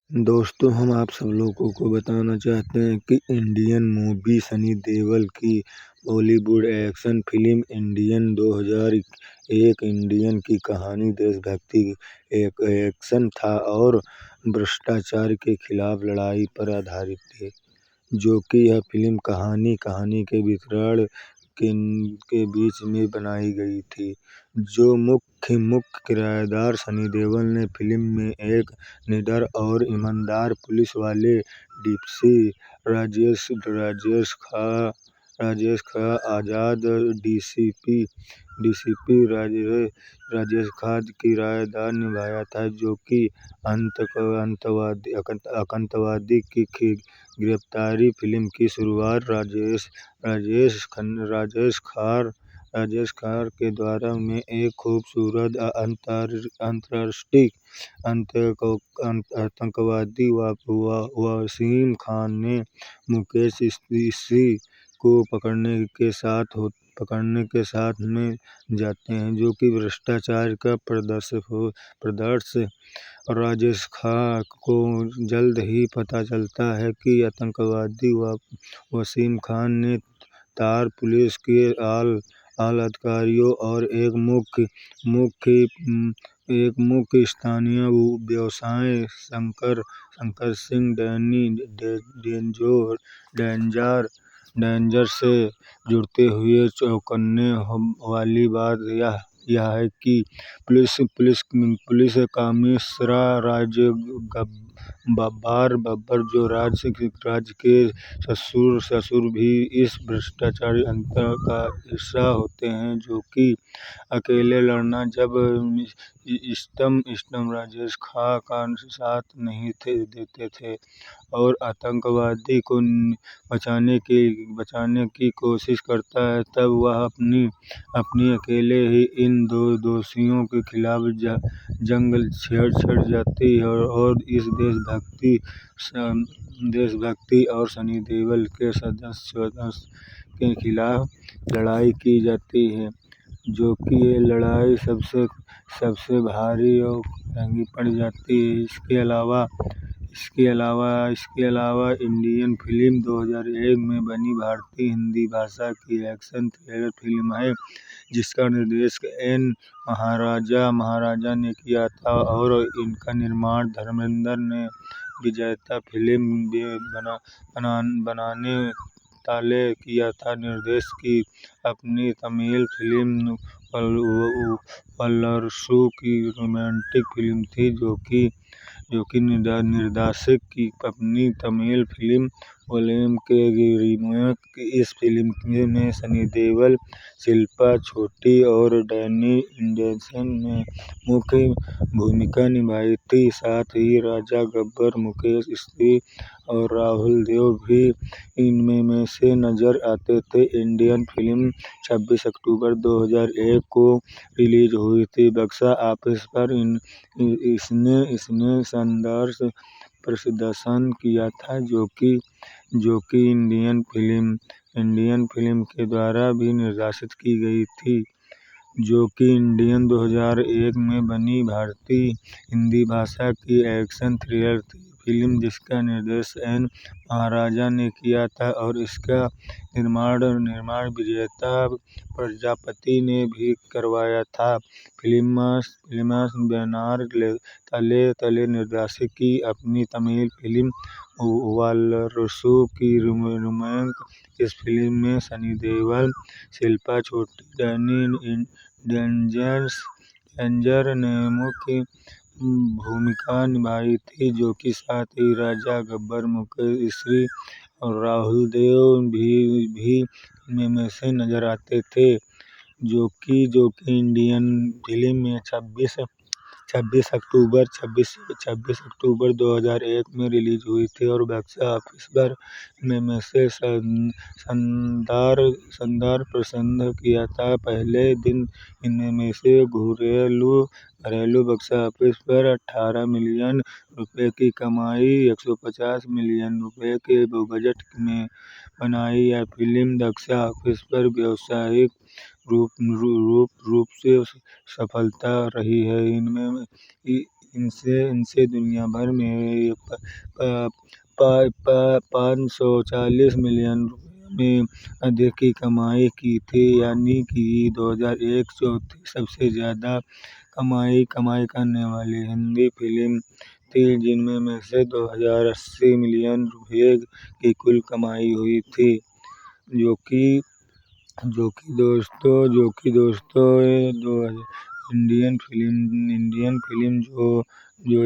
दोस्तों, हम आप सब लोगों को बताना चाहते हैं कि इंडियन मूवी सनी देओल की Bollywood action film Indian 2001 Indian की कहानी देशभक्ति, एक एक्शन था और भ्रष्टाचार के खिलाफ लड़ाई पर आधारित थी। जो कि यह फिल्म कहानी के वितरण के बीच में बनाई गई थी। जो मुख्य किरदार सनी देओल ने फिल्म में एक निडर और ईमानदार पुलिस वाले डीसीपी राजेश खन्ना आजाद डीसीपी राजेश खन्ना का किरदार निभाया था, जो कि आतंकवादी की गिरफ्तारी। फिल्म की शुरुआत राजेश खन्ना के द्वारा में एक खूबसूरत अंतर्दृष्टि आतंकवादी वसीम खान ने मुकेश सिंह को पकड़ने के साथ में जाते हैं, जो कि भ्रष्टाचार का प्रदर्शन। राजेश खन्ना को जल्द ही पता चलता है कि आतंकवादी वसीम खान ने तार पुलिस के आला अधिकारियों और एक मुख्य स्थानीय व्यवसायी शंकर सिंह डेंजर से जुड़ते हैं। चौंकाने वाली बात यह है कि पुलिस कमिश्नर बब्बर, जो राज्य के ससुर भी इस भ्रष्टाचारी अंतर का हिस्सा होते हैं, जो कि अकेले लड़ना जब इस्टम राजेश खन्ना का साथ नहीं देते थे और आतंकवादी को बचाने की कोशिश करता है, तब वह अपनी अकेले ही इन दो दोषियों के खिलाफ जंग छेड़ जाती है और इस देशभक्ति और सनी देओल के साजिश के खिलाफ लड़ाई की जाती है, जो कि ये लड़ाई सबसे भारी और महंगी पड़ जाती है। इसके अलावा इंडियन फिल्म 2001 में बनी भारतीय हिंदी भाषा की एक्शन थ्रिलर फिल्म है, जिसका निर्देशन एन महाराजा ने किया था और इसका निर्माण धर्मेंद्र ने विजेता फिल्म बनाने ताले किया था। निर्देशक की अपनी तमिल फिल्म वल्लरसु की रोमांटिक फिल्म थी, जो कि निर्देशक की अपनी तमिल फिल्म वल्लम के रीमेक। इस फिल्म में सनी देओल, शिल्पा शेट्टी और डैनी एंडरसन ने मुख्य भूमिका निभाई थी। साथ ही राजा गब्बर, मुकेश सिंह और राहुल देव भी इनमें से नजर आते थे। इंडियन फिल्म 26 अक्टूबर 2001 को रिलीज हुई थी। बॉक्स ऑफिस पर इसने शानदार प्रदर्शन किया था, जो कि इंडियन फिल्म के द्वारा भी निर्देशित की गई थी, जो कि इंडियन 2001 में बनी भारतीय हिंदी भाषा की एक्शन थ्रिलर फिल्म, जिसका निर्देशन एन महाराजा ने किया था और इसका निर्माण विजेता प्रजापति ने भी करवाया था। फिल्म बैनर तले निर्देशक की अपनी तमिल फिल्म वल्लरसु की रीमेक। इस फिल्म में सनी देओल, शिल्पा शेट्टी, डैनी डेंजर ने मुख्य भूमिका निभाई थी, जो कि साथ ही राजा गब्बर, मुकेश सिंह और राहुल देव भी इनमें से नजर आते थे, जो कि इंडियन फिल्म में 26 अक्टूबर 2001 में रिलीज हुई थी और बॉक्स ऑफिस पर इनमें से शानदार प्रदर्शन किया था। पहले दिन इनमें से घरेलू घरेलू बक्स ऑफिस पर 18 मिलियन रुपए की कमाई 150 मिलियन रुपए के बजट में बनाई। यह फिल्म बक्स ऑफिस पर व्यावसायिक रूप से सफलता रही है। इनसे दुनिया भर में 540 मिलियन रुपए में अधिक की कमाई की थी, यानी कि 2001 चौथी सबसे ज्यादा कमाई करने वाली हिंदी फिल्म थी, जिनमें से 2080 मिलियन रुपए की कुल कमाई हुई थी। जो कि दोस्तों इंडियन फिल्म जो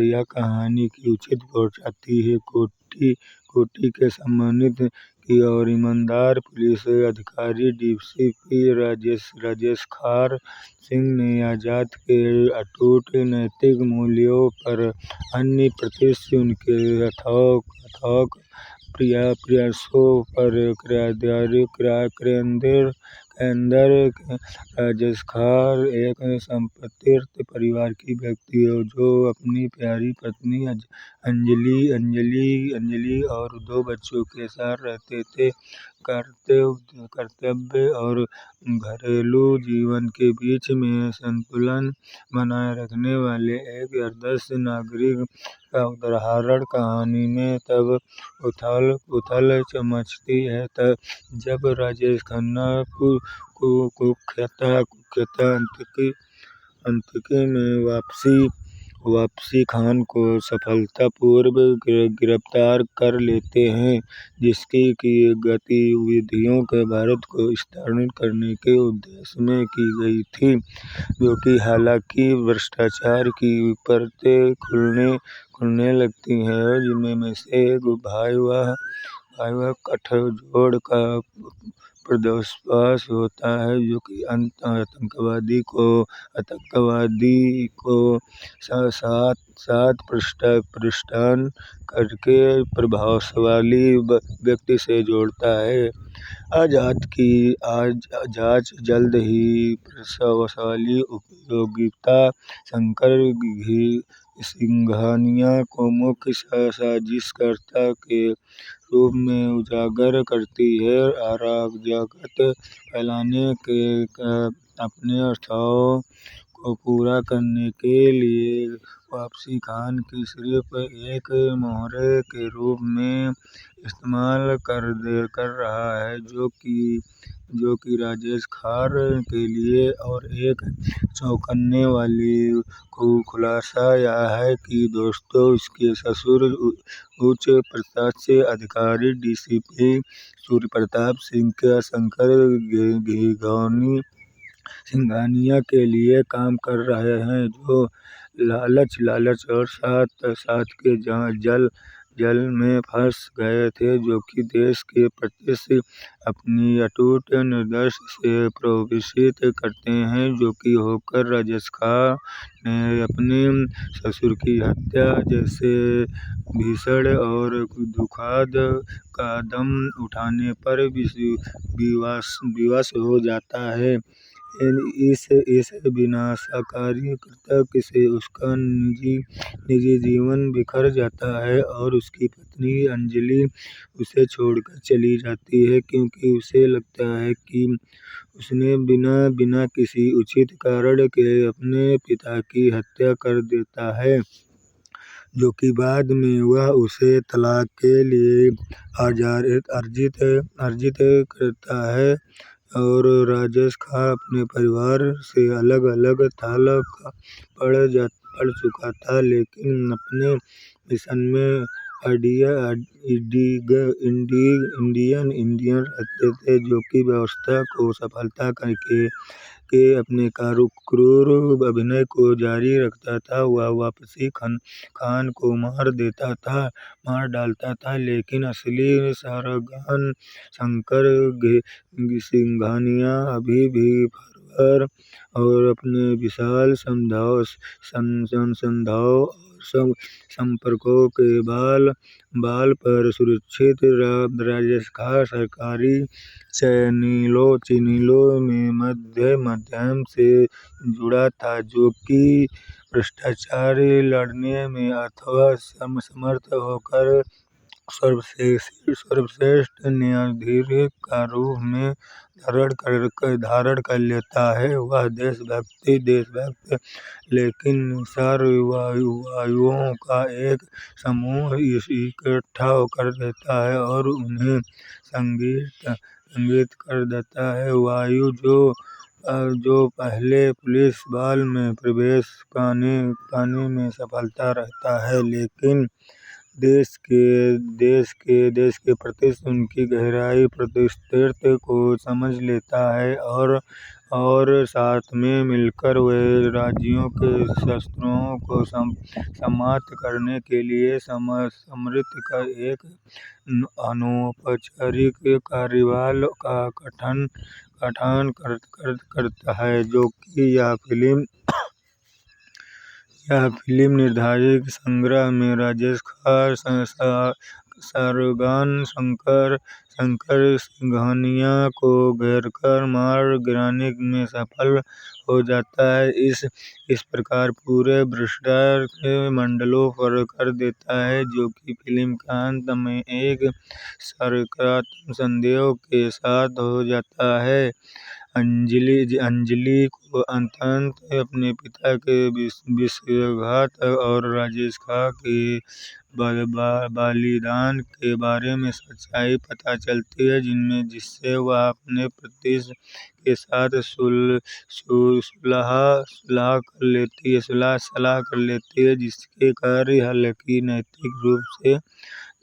यह कहानी की उचित पहुंचाती है। कोटि के सम्मानित की और ईमानदार पुलिस अधिकारी डीसीपी राजेश खार सिंह ने आजाद के अटूट नैतिक मूल्यों पर अन्य प्रति उनके अथक प्रयासों पर राजेश खार एक संतृप्त परिवार की व्यक्ति है, जो अपनी प्यारी पत्नी अंजलि और 2 बच्चों के साथ रहते थे। कर्तव्य और घरेलू जीवन के बीच में संतुलन बनाए रखने वाले एक आदर्श नागरिक का उदाहरण कहानी में तब उथल मचती है जब राजेश खन्ना कुख्यात आतंकी में वापसी खान को सफलतापूर्वक गिरफ्तार कर लेते हैं, जिसकी गतिविधियों भारत को स्तरित करने के उद्देश्य में की गई थी, जो कि हालांकि भ्रष्टाचार की परतें खुलने लगती हैं, जिनमें से एक भयावह गठजोड़ का पर्दाफाश होता है, जो कि आतंकवादी को साथ पृष्ठपोषण करके प्रभावशाली व्यक्ति से जोड़ता है। आजाद की जांच जल्द ही प्रभावशाली उपयोगिता शंकर सिंघानिया को मुख्य साजिशकर्ता के रूप में उजागर करती है। अराजकता फैलाने के अपने अर्थों को पूरा करने के लिए वापसी खान की सिर्फ एक मोहरे के रूप में इस्तेमाल कर रहा है, जो कि राजेश खार के लिए और एक चौंकाने वाली खुलासा यह है कि दोस्तों उसके ससुर उच्च पदस्थ अधिकारी डीसीपी सूर्यप्रताप सिंह शंकर सिंघानिया के लिए काम कर रहे हैं, जो लालच और साथ के जाल में फंस गए थे, जो कि देश के प्रति अपनी अटूट निष्ठा से प्रभावित करते हैं। जो कि होकर राजेश खान ने अपने ससुर की हत्या जैसे भीषण और दुखद कदम उठाने पर विवश हो जाता है। इस विनाशकारी कृत्य से उसका निजी जीवन बिखर जाता है और उसकी पत्नी अंजलि उसे छोड़कर चली जाती है, क्योंकि उसे लगता है कि उसने बिना किसी उचित कारण के अपने पिता की हत्या कर देता है, जो कि बाद में वह उसे तलाक के लिए अर्जित करता है। और राजेश खान अपने परिवार से अलग पड़ चुका था, लेकिन अपने मिशन में इंडियन रहते थे, जो कि व्यवस्था को सफलता के अपने क्रूर अभियान को जारी रखता था। वह वापसी खान को मार डालता था, लेकिन असली सरगना शंकर सिंघानिया अभी भी फरार और अपने विशाल संसाधनों और संपर्कों के बल पर सुरक्षित राजेश खां सरकारी चैनलों में माध्यम से जुड़ा था, जो कि भ्रष्टाचार लड़ने में अथवा समर्थ होकर सर्वश्रेष्ठ न्यायाधीश का रूप में धारण कर लेता है। वह देशभक्त लेकिन निसार युवाओं का एक समूह इकट्ठा कर देता है और उन्हें संगठित कर देता है। वायु जो पहले पुलिस बल में प्रवेश पाने में सफलता रहता है, लेकिन देश के प्रति उनकी गहराई प्रतिबद्धता को समझ लेता है और साथ में मिलकर वे राज्यों के शत्रुओं को समाप्त करने के लिए समर्पित का एक अनौपचारिक कार्यबल का गठन करता है, जो कि यह फिल्म निर्धारित संग्रह में राजेश खां, शाहरुख, शंकर सिंघानिया को घेरकर मार गिराने में सफल हो जाता है। इस प्रकार पूरे भ्रष्टाचार के मंडलों पर कर देता है, जो कि फिल्म के अंत में एक सकारात्मक संदेश के साथ हो जाता है। अंजलि को अंततः अपने पिता के विश्वासघात और राजेश खां के बलिदान के बारे में सच्चाई पता चलती है, जिससे वह अपने पति के साथ सलाह कर लेती है, जिसके कार्य हालांकि नैतिक रूप से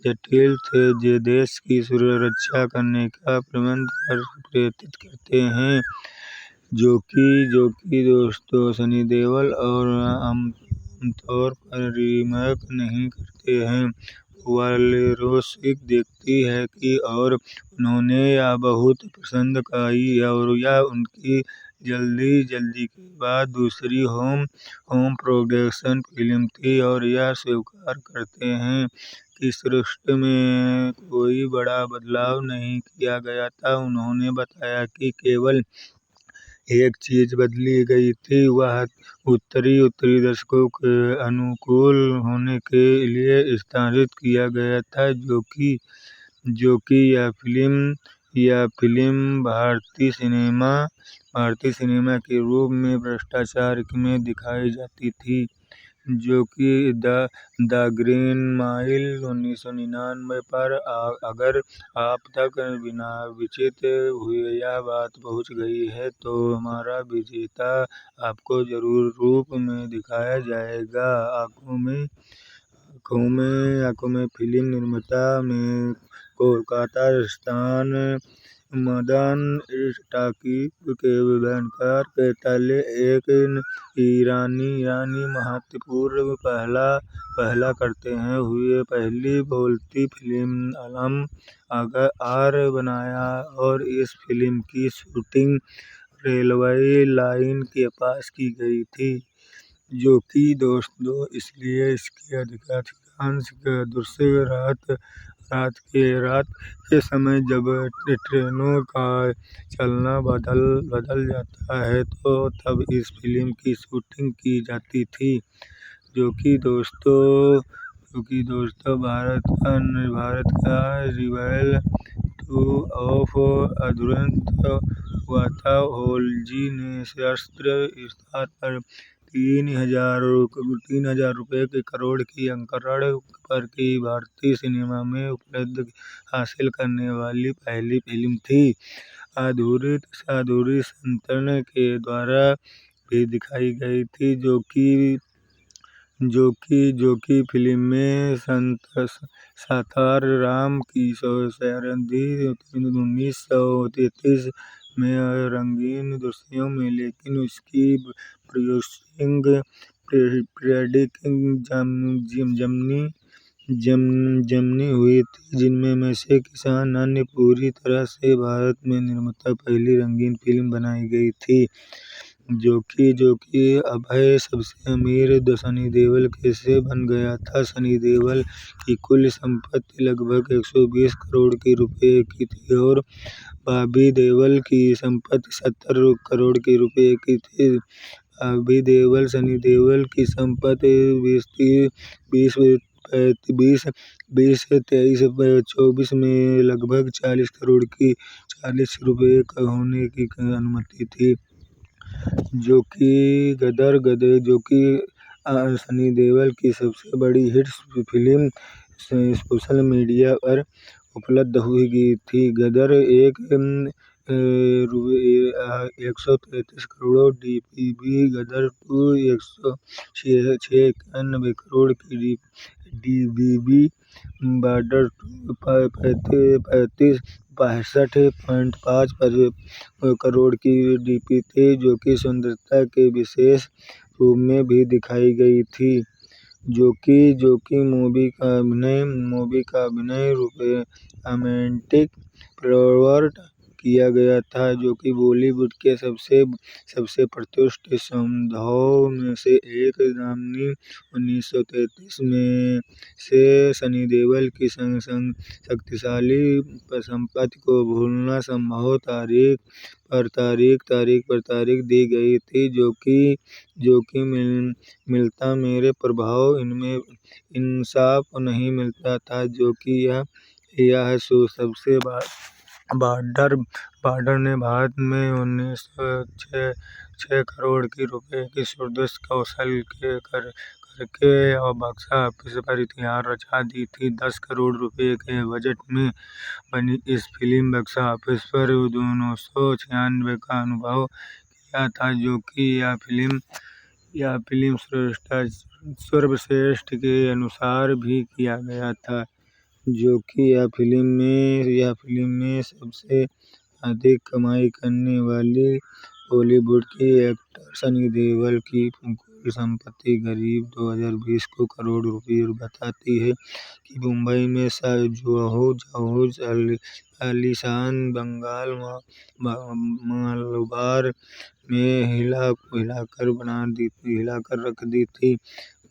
जटिल थे, जो देश की सुरक्षा करने का प्रेरित करते हैं। जो कि दोस्तों सनी देओल और आमतौर पर रीमेक नहीं करते हैं। वालेरोसिक देखती है कि और उन्होंने यह बहुत पसंद की और यह उनकी जल्दी के बाद दूसरी होम प्रोडक्शन फिल्म थी और यह स्वीकार करते हैं कि स्क्रिप्ट में कोई बड़ा बदलाव नहीं किया गया था। उन्होंने बताया कि केवल एक चीज बदली गई थी, वह उत्तरी दर्शकों के अनुकूल होने के लिए स्थापित किया गया था, जो कि यह फिल्म भारतीय सिनेमा के रूप में भ्रष्टाचार में दिखाई जाती थी, जो कि द ग्रीन माइल 1999 पर अगर आप तक बिना विचलित हुए यह बात पहुंच गई है, तो हमारा विजेता आपको जरूर रूप में दिखाया जाएगा। आंखों में फिल्म निर्माता में कोलकाता स्थान मदन टाकीज के बैनर के तले एक ईरानी महत्वपूर्ण पहल करते हुए पहली भारतीय फिल्म आलम आर बनाया और इस फिल्म की शूटिंग रेलवे लाइन के पास की गई थी, जो कि दोस्तों इसलिए इसके अधिकांश दृश्य रात के समय जब ट्रेनों का चलना बदल जाता है, तो तब इस फिल्म की शूटिंग की जाती थी, जो कि दोस्तों भारत का रिवाइवल ऑफ अधुरंधर हुआ था। होलजी ने शीर्ष स्थान पर 3,000 रुपये के करोड़ की आंकड़े पर की भारतीय सिनेमा में उपलब्धि हासिल करने वाली पहली फिल्म थी। अधूरी संतन के द्वारा भी दिखाई गई थी, जो कि फिल्म में सातार राम की शताब्दी 1933 में रंगीन दृश्यों में, लेकिन उसकी प्रोड्यूसिंग प्रेडिक्टिंग जमनी हुई थी, जिनमें से किसान अन्य पूरी तरह से भारत में निर्मित पहली रंगीन फिल्म बनाई गई थी। जो कि अभय सबसे अमीर सनी देओल कैसे बन गया था। सनी देओल की कुल संपत्ति लगभग 120 करोड़ के रुपए की थी और बॉबी देओल की संपत्ति 70 करोड़ के रुपए की थी। बॉबी देओल सनी देओल की संपत्ति 2023-24 में लगभग 40 करोड़ की 40 रुपए होने की अनुमानित थी। जो कि सनी देओल की सबसे बड़ी हिट फिल्म सोशल मीडिया पर उपलब्ध हुई थी। गदर एक 133 करोड़ डीपीबी, गदर 2 196 करोड़ की डीबीबी, बॉर्डर 2 65.5 करोड़ की डीपी थी, जो कि सुंदरता के विशेष रूप में भी दिखाई गई थी। जो कि मूवी का अभिनय रोमांटिक प्लॉट किया गया था, जो कि बॉलीवुड के सबसे प्रतिष्ठित सौंदर्यों में से एक मानी। 1933 में से सनी देओल की शक्तिशाली संपत्ति को भूलना संभव तारीख दी गई थी, जो कि मिलता मेरे प्रभाव इनमें इंसाफ नहीं मिलता था, जो कि यह सबसे बॉर्डर ने भारत में 1906 करोड़ की रुपए की शुरुआत कौशल करके और बॉक्स ऑफिस पर इतिहास रचा दी थी। 10 करोड़ रुपए के बजट में बनी इस फिल्म बॉक्स ऑफिस पर 296 का अनुभव किया था, जो कि यह फिल्म सर्वश्रेष्ठ के अनुसार भी किया गया था। जो कि यह फिल्म में सबसे अधिक कमाई करने वाले बॉलीवुड के एक्टर सनी देओल की कुल संपत्ति करीब 2020 करोड़ रुपए बताती है कि मुंबई में जौहर आलीशान बंगला मलबार में हिलाकर रख दी थी।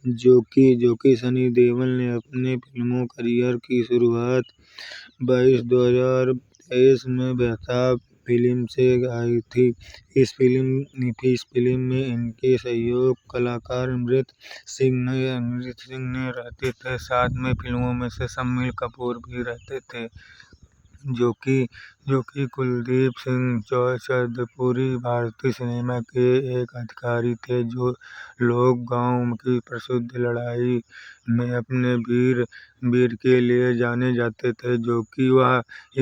जो कि सनी देओल ने अपने फिल्मी करियर की शुरुआत 22/2023 में बेताब फिल्म से की थी। इस फिल्म में इनके सहयोगी कलाकार अमृत सिंह रहते थे, साथ में फिल्म में शम्मी कपूर भी रहते थे। जो कि कुलदीप सिंह चौधरी भारतीय सिनेमा के एक अधिकारी थे, जो लोग गांव की प्रसिद्ध लड़ाई में अपने वीर के लिए जाने जाते थे। जो कि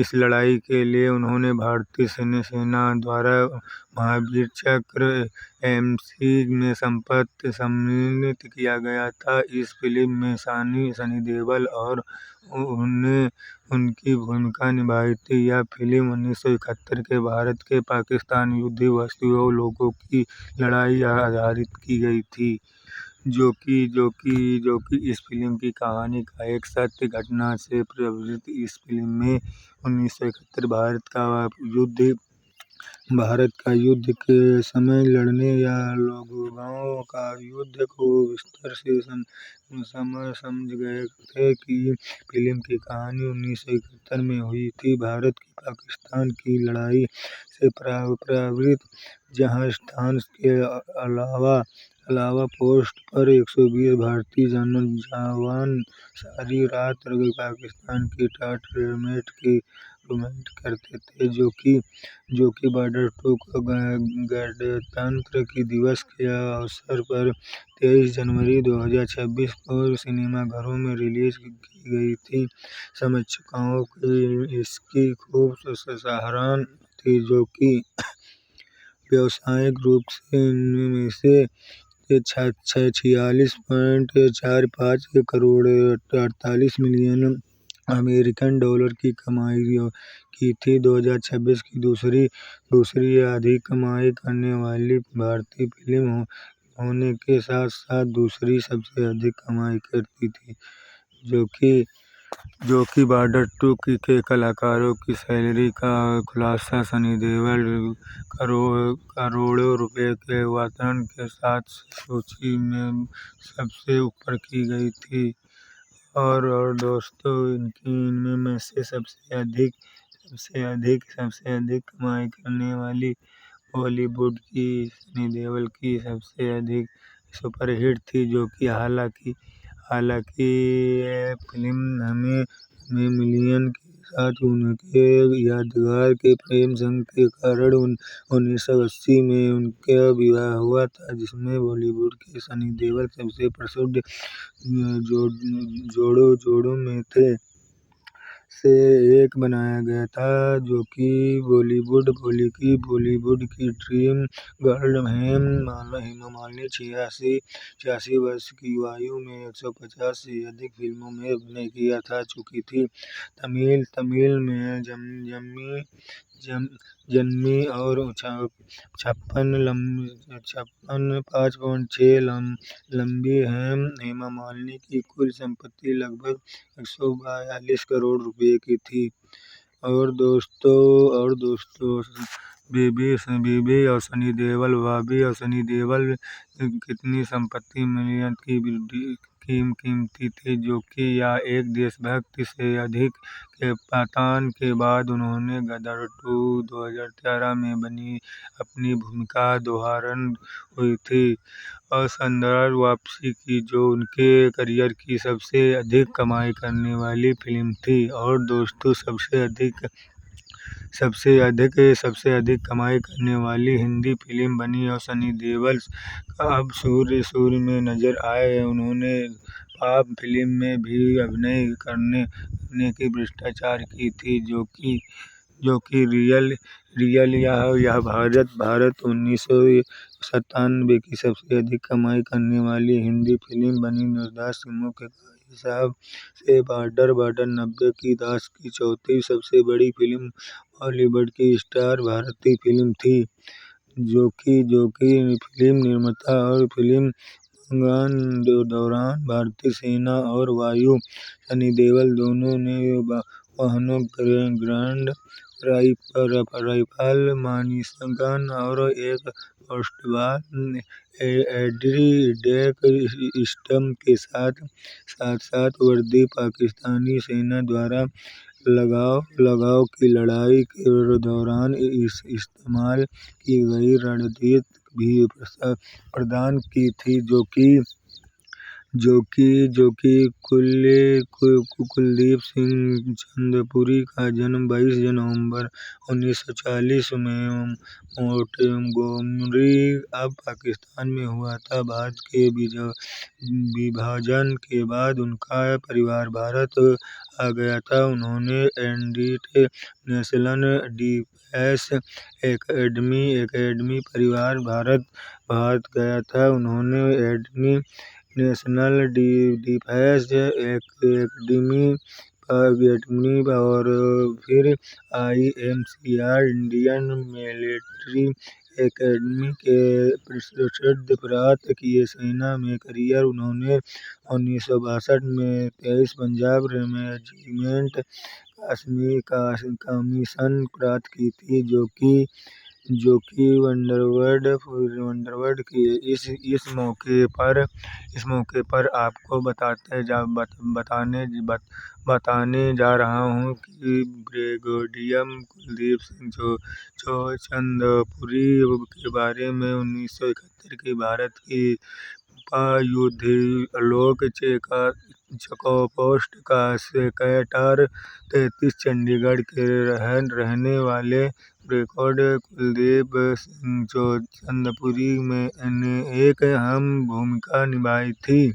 इस लड़ाई के लिए उन्हें भारतीय सेना द्वारा महावीर चक्र एमसी में सम्मानित किया गया था। इस फिल्म में सनी देओल और उनकी भूमिका निभाई थी। यह फिल्म 1971 के भारत के पाकिस्तान युद्ध वास्तविक लोगों की लड़ाई आधारित की गई थी। जो कि इस फिल्म की कहानी का एक सत्य घटना से प्रेरित। इस फिल्म में 1971 भारत का युद्ध के समय लड़ने वाले लोगों का युद्ध को विस्तार से समझ गए थे कि फिल्म की कहानी 1971 में हुई थी। भारत की पाकिस्तान की लड़ाई से प्रभावित जहां स्थान के अलावा पोस्ट पर 120 भारतीय जवान सारी रात पाकिस्तान की रोमेंट करते थे। जो कि बॉर्डर 2 को गणतंत्र दिवस के अवसर पर 23 जनवरी 2026 को सिनेमाघरों में रिलीज की गई थी। समीक्षकों की इसकी खूब सराहना थी। जो कि व्यावसायिक रूप से इनमें से 46.45 करोड़ 48 मिलियन अमेरिकन डॉलर की कमाई की थी। 2026 की दूसरी अधिक कमाई करने वाली भारतीय फिल्म होने के साथ साथ दूसरी सबसे अधिक कमाई करती थी। जो कि जो कि बॉर्डर 2 के कलाकारों की सैलरी का खुलासा सनी देओल करोड़ों रुपए के वेतन के साथ सूची में सबसे ऊपर की गई थी। और दोस्तों, इनमें में से सबसे अधिक कमाई करने वाली बॉलीवुड की सनी देओल की सबसे अधिक सुपरहिट थी, जो कि हालांकि ये फिल्म हमें मिलियन के साथ उनके यादगार के प्रेम संग के कारण 1980 में उनका विवाह हुआ था, जिसमें बॉलीवुड के सनी देओल सबसे प्रसिद्ध जोड़ों में से एक बनाया गया था, जो कि बॉलीवुड की ड्रीम गर्ल हेमा मालिनी 86 वर्ष की आयु में 150 से अधिक फिल्मों में अभिनय किया जा चुकी थी। तमिल में जन्मी और 5.6 लंबी हेमा मालिनी की कुल संपत्ति लगभग 142 करोड़ रुपए की थी। और दोस्तों, बॉबी और सनी देओल कितनी संपत्ति मिलियन की कीमती थी, जो कि यह एक देशभक्त से अधिक के पतन के बाद उन्होंने गदर 2 2013 में बनी अपनी भूमिका दोहरानी हुई थी, और शानदार वापसी की, जो उनके करियर की सबसे अधिक कमाई करने वाली फिल्म थी। और दोस्तों, सबसे अधिक कमाई करने वाली हिंदी फिल्म बनी और सनी देओल अब सूर्य में नजर आए। उन्होंने पाप फिल्म में भी अभिनय करने की भ्रष्टाचार की थी, जो कि रियल यह भारत 1997 की सबसे अधिक कमाई करने वाली हिंदी फिल्म बनी। निर्देशक सिमू के हिसाब से बॉर्डर 90 के दशक की चौथी सबसे बड़ी फिल्म बॉलीवुड की स्टार भारतीय फिल्म थी, जो कि फिल्म निर्माता और फिल्म के दौरान भारतीय सेना और वायु सनी देओल दोनों ने वाहनों ग्रैंड राइफल मिशिगन और एक पोर्टेबल एंटी टैंक सिस्टम के साथ वर्दी पाकिस्तानी सेना द्वारा लगाव की लड़ाई के दौरान इस्तेमाल की गई रणनीति भी प्रदान की थी, जो कि कुलदीप सिंह चंद्रपुरी का जन्म 22 नवंबर 1940 में मोंटगोमरी अब पाकिस्तान में हुआ था। भारत के विभाजन के बाद उनका परिवार भारत आ गया था। उन्होंने एडिलेड नेशनल डिफेंस एकेडमी परिवार भारत गया था। उन्होंने एडिलेड नेशनल डिफेंस एकेडमी और फिर IMCR इंडियन मिलिट्री एकेडमी से प्रशिक्षण प्राप्त किया। सेना में करियर उन्होंने 1962 में 23 पंजाब रेजिमेंट कमीशन प्राप्त की थी, जो कि वंडरबर्ड की। इस मौके पर आपको बताने जा रहा हूँ कि ब्रिगेडियर कुलदीप सिंह चंद्रपुरी के बारे में 1971 की भारत की युद्ध आलोक चेकपोस्ट का सेक्टर 33 चंडीगढ़ के रहने वाले ब्रिगेडियर कुलदीप सिंह चंद्रपुरी ने एक अहम भूमिका निभाई थी,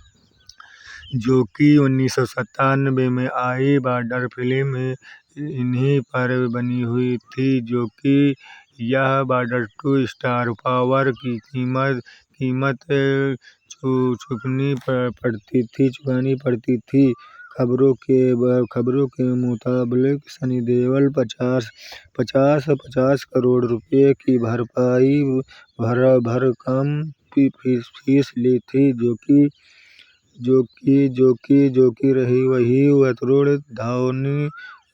जो कि 1997 में आई बॉर्डर फिल्म इन्हीं पर बनी हुई थी, जो कि यह बॉर्डर 2 स्टार पावर की कीमत चुकानी पड़ती थी। खबरों के मुताबिक सनी देओल 50 करोड़ रुपए की भरकम फीस ली थी, जो कि रही वही वरुण धवन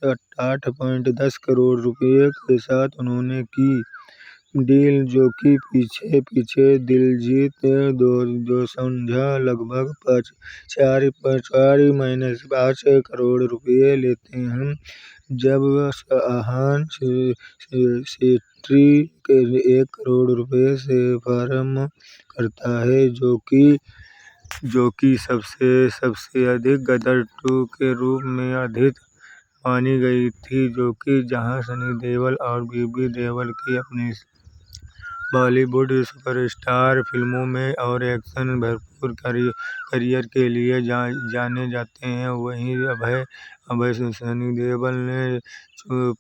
8.10 करोड़ रुपए के साथ उन्होंने की डील, जो कि पीछे दिलजीत दोसांझ लगभग 5 करोड़ रुपए लेते हैं, जब शाहान शेट्टी 1 करोड़ रुपए से प्रारंभ करता है, जो कि सबसे अधिक गदर 2 के रूप में अधिक मानी गई थी, जो कि जहां सनी देओल और बीबी देओल की अपनी बॉलीवुड सुपरस्टार फिल्मों में और एक्शन भरपूर करियर के लिए जाने जाते हैं, वहीं अभय सनी देओल ने चुप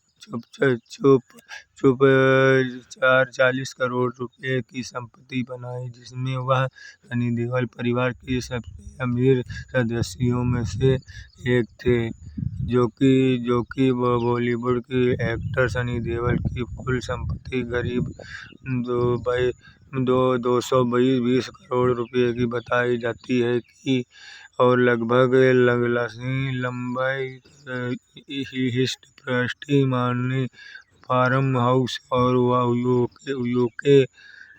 40 करोड़ रुपए की संपत्ति बनाई, जिसमें वह सनी देओल परिवार के सबसे अमीर सदस्यों में से एक थे, जो कि बॉलीवुड के एक्टर सनी देओल की कुल संपत्ति करीब 220 करोड़ रुपए की बताई जाती है और लगभग लंबाई हिस्ट प्रॉपर्टी मानी फार्म हाउस और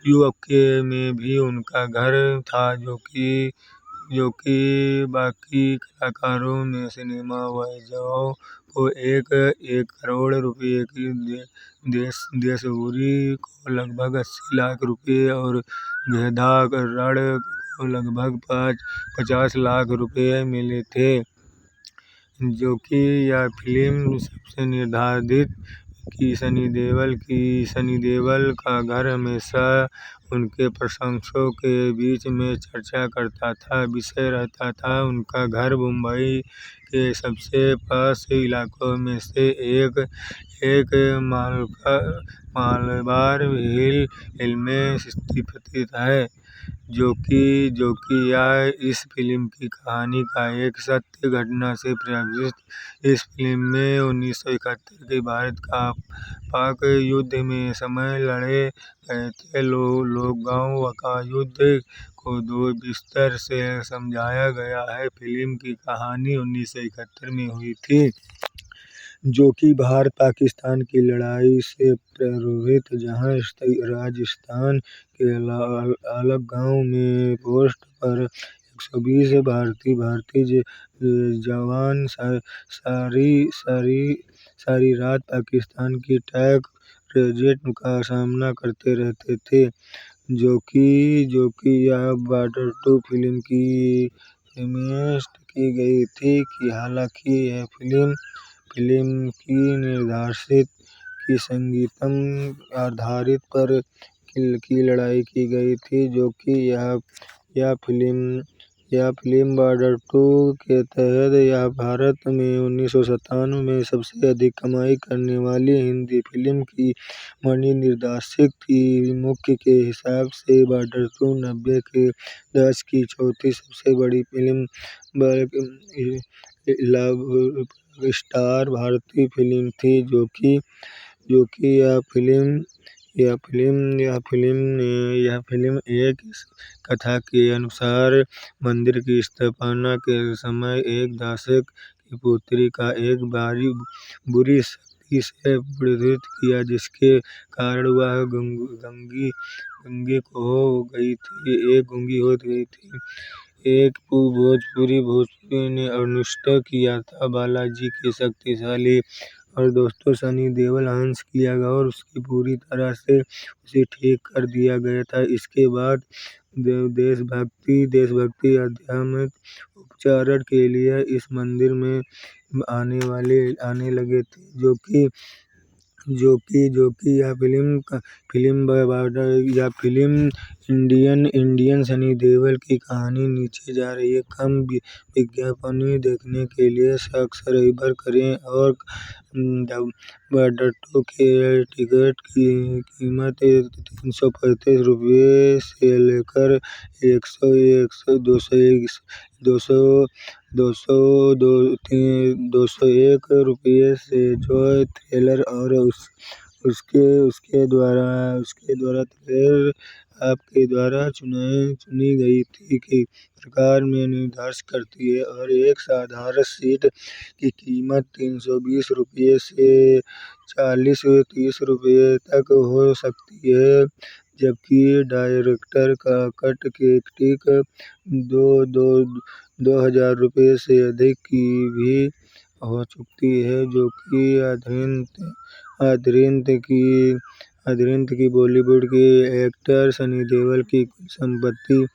यूके में भी उनका घर था, जो कि बाकी कलाकारों ने सिनेमा वजहों को 1 करोड़ रुपए की देशूरी को लगभग 80 लाख रुपए और गेंदा रण को लगभग 50 लाख रुपए मिले थे, जो कि यह फिल्म सबसे निर्धारित की सनी देओल का घर हमेशा उनके प्रशंसकों के बीच में चर्चा का विषय रहता था। उनका घर मुंबई के सबसे पॉश इलाकों में से एक मलाबार हिल में स्थित है, जो कि यह इस फिल्म की कहानी का एक सत्य घटना से प्रेरित। इस फिल्म में 1971 के भारत पाक युद्ध में समय लड़े गए लोगों का युद्ध को 2 विस्तार से समझाया गया है। फिल्म की कहानी 1971 में हुई थी, जो कि भारत पाकिस्तान की लड़ाई से प्रेरित, जहां राजस्थान के अलग गांव में पोस्ट पर 120 भारतीय जवान सारी रात पाकिस्तान की टैंक रेंज का सामना करते रहते थे, जो कि यह बॉर्डर 2 फिल्म की प्रीमियर की गई थी। हालांकि यह फिल्म की निर्देशक की संगीत आधारित पर की लड़ाई की गई थी, जो कि यह फिल्म बॉर्डर 2 के तहत यह भारत में 1997 में सबसे अधिक कमाई करने वाली हिंदी फिल्म की बनी। निर्देशक की मुख्य के हिसाब से बॉर्डर 2 90 के दशक की चौथी सबसे बड़ी फिल्म ब्लॉकबस्टर भारतीय फिल्म थी, जो कि यह फिल्म एक कथा के अनुसार मंदिर की स्थापना के समय एक दासक की पुत्री का एक बुरी शक्ति से पीड़ित किया, जिसके कारण वह गूंगी हो गई थी। एक भोजपुरी ने अनुष्का किया था। बालाजी के शक्तिशाली और दोस्तों सनी देओल हंस किया और उसकी पूरी तरह से उसे ठीक कर दिया गया था। इसके बाद देशभक्ति आध्यात्मिक उपचार के लिए इस मंदिर में आने लगे थे, जो कि यह फिल्म इंडियन सनी देओल की कहानी नीचे जा रही है। कम विज्ञापन देखने के लिए सब्सक्राइब करें और बॉर्डर 2 के टिकट की कीमत 335 रुपए से लेकर 201 रुपए से जॉय थ्रिलर और उसके द्वारा तैयार साहब के द्वारा चुनी गई थी की प्रकार में निर्धारित करती है और एक साधारण सीट की कीमत 320 रुपये से 40-30 रुपये तक हो सकती है, जबकि डायरेक्टर कट की टिकट 2000 रुपये से अधिक की भी हो सकती है, जो कि अतिरिक्त की बॉलीवुड के एक्टर सनी देओल की कुल संपत्ति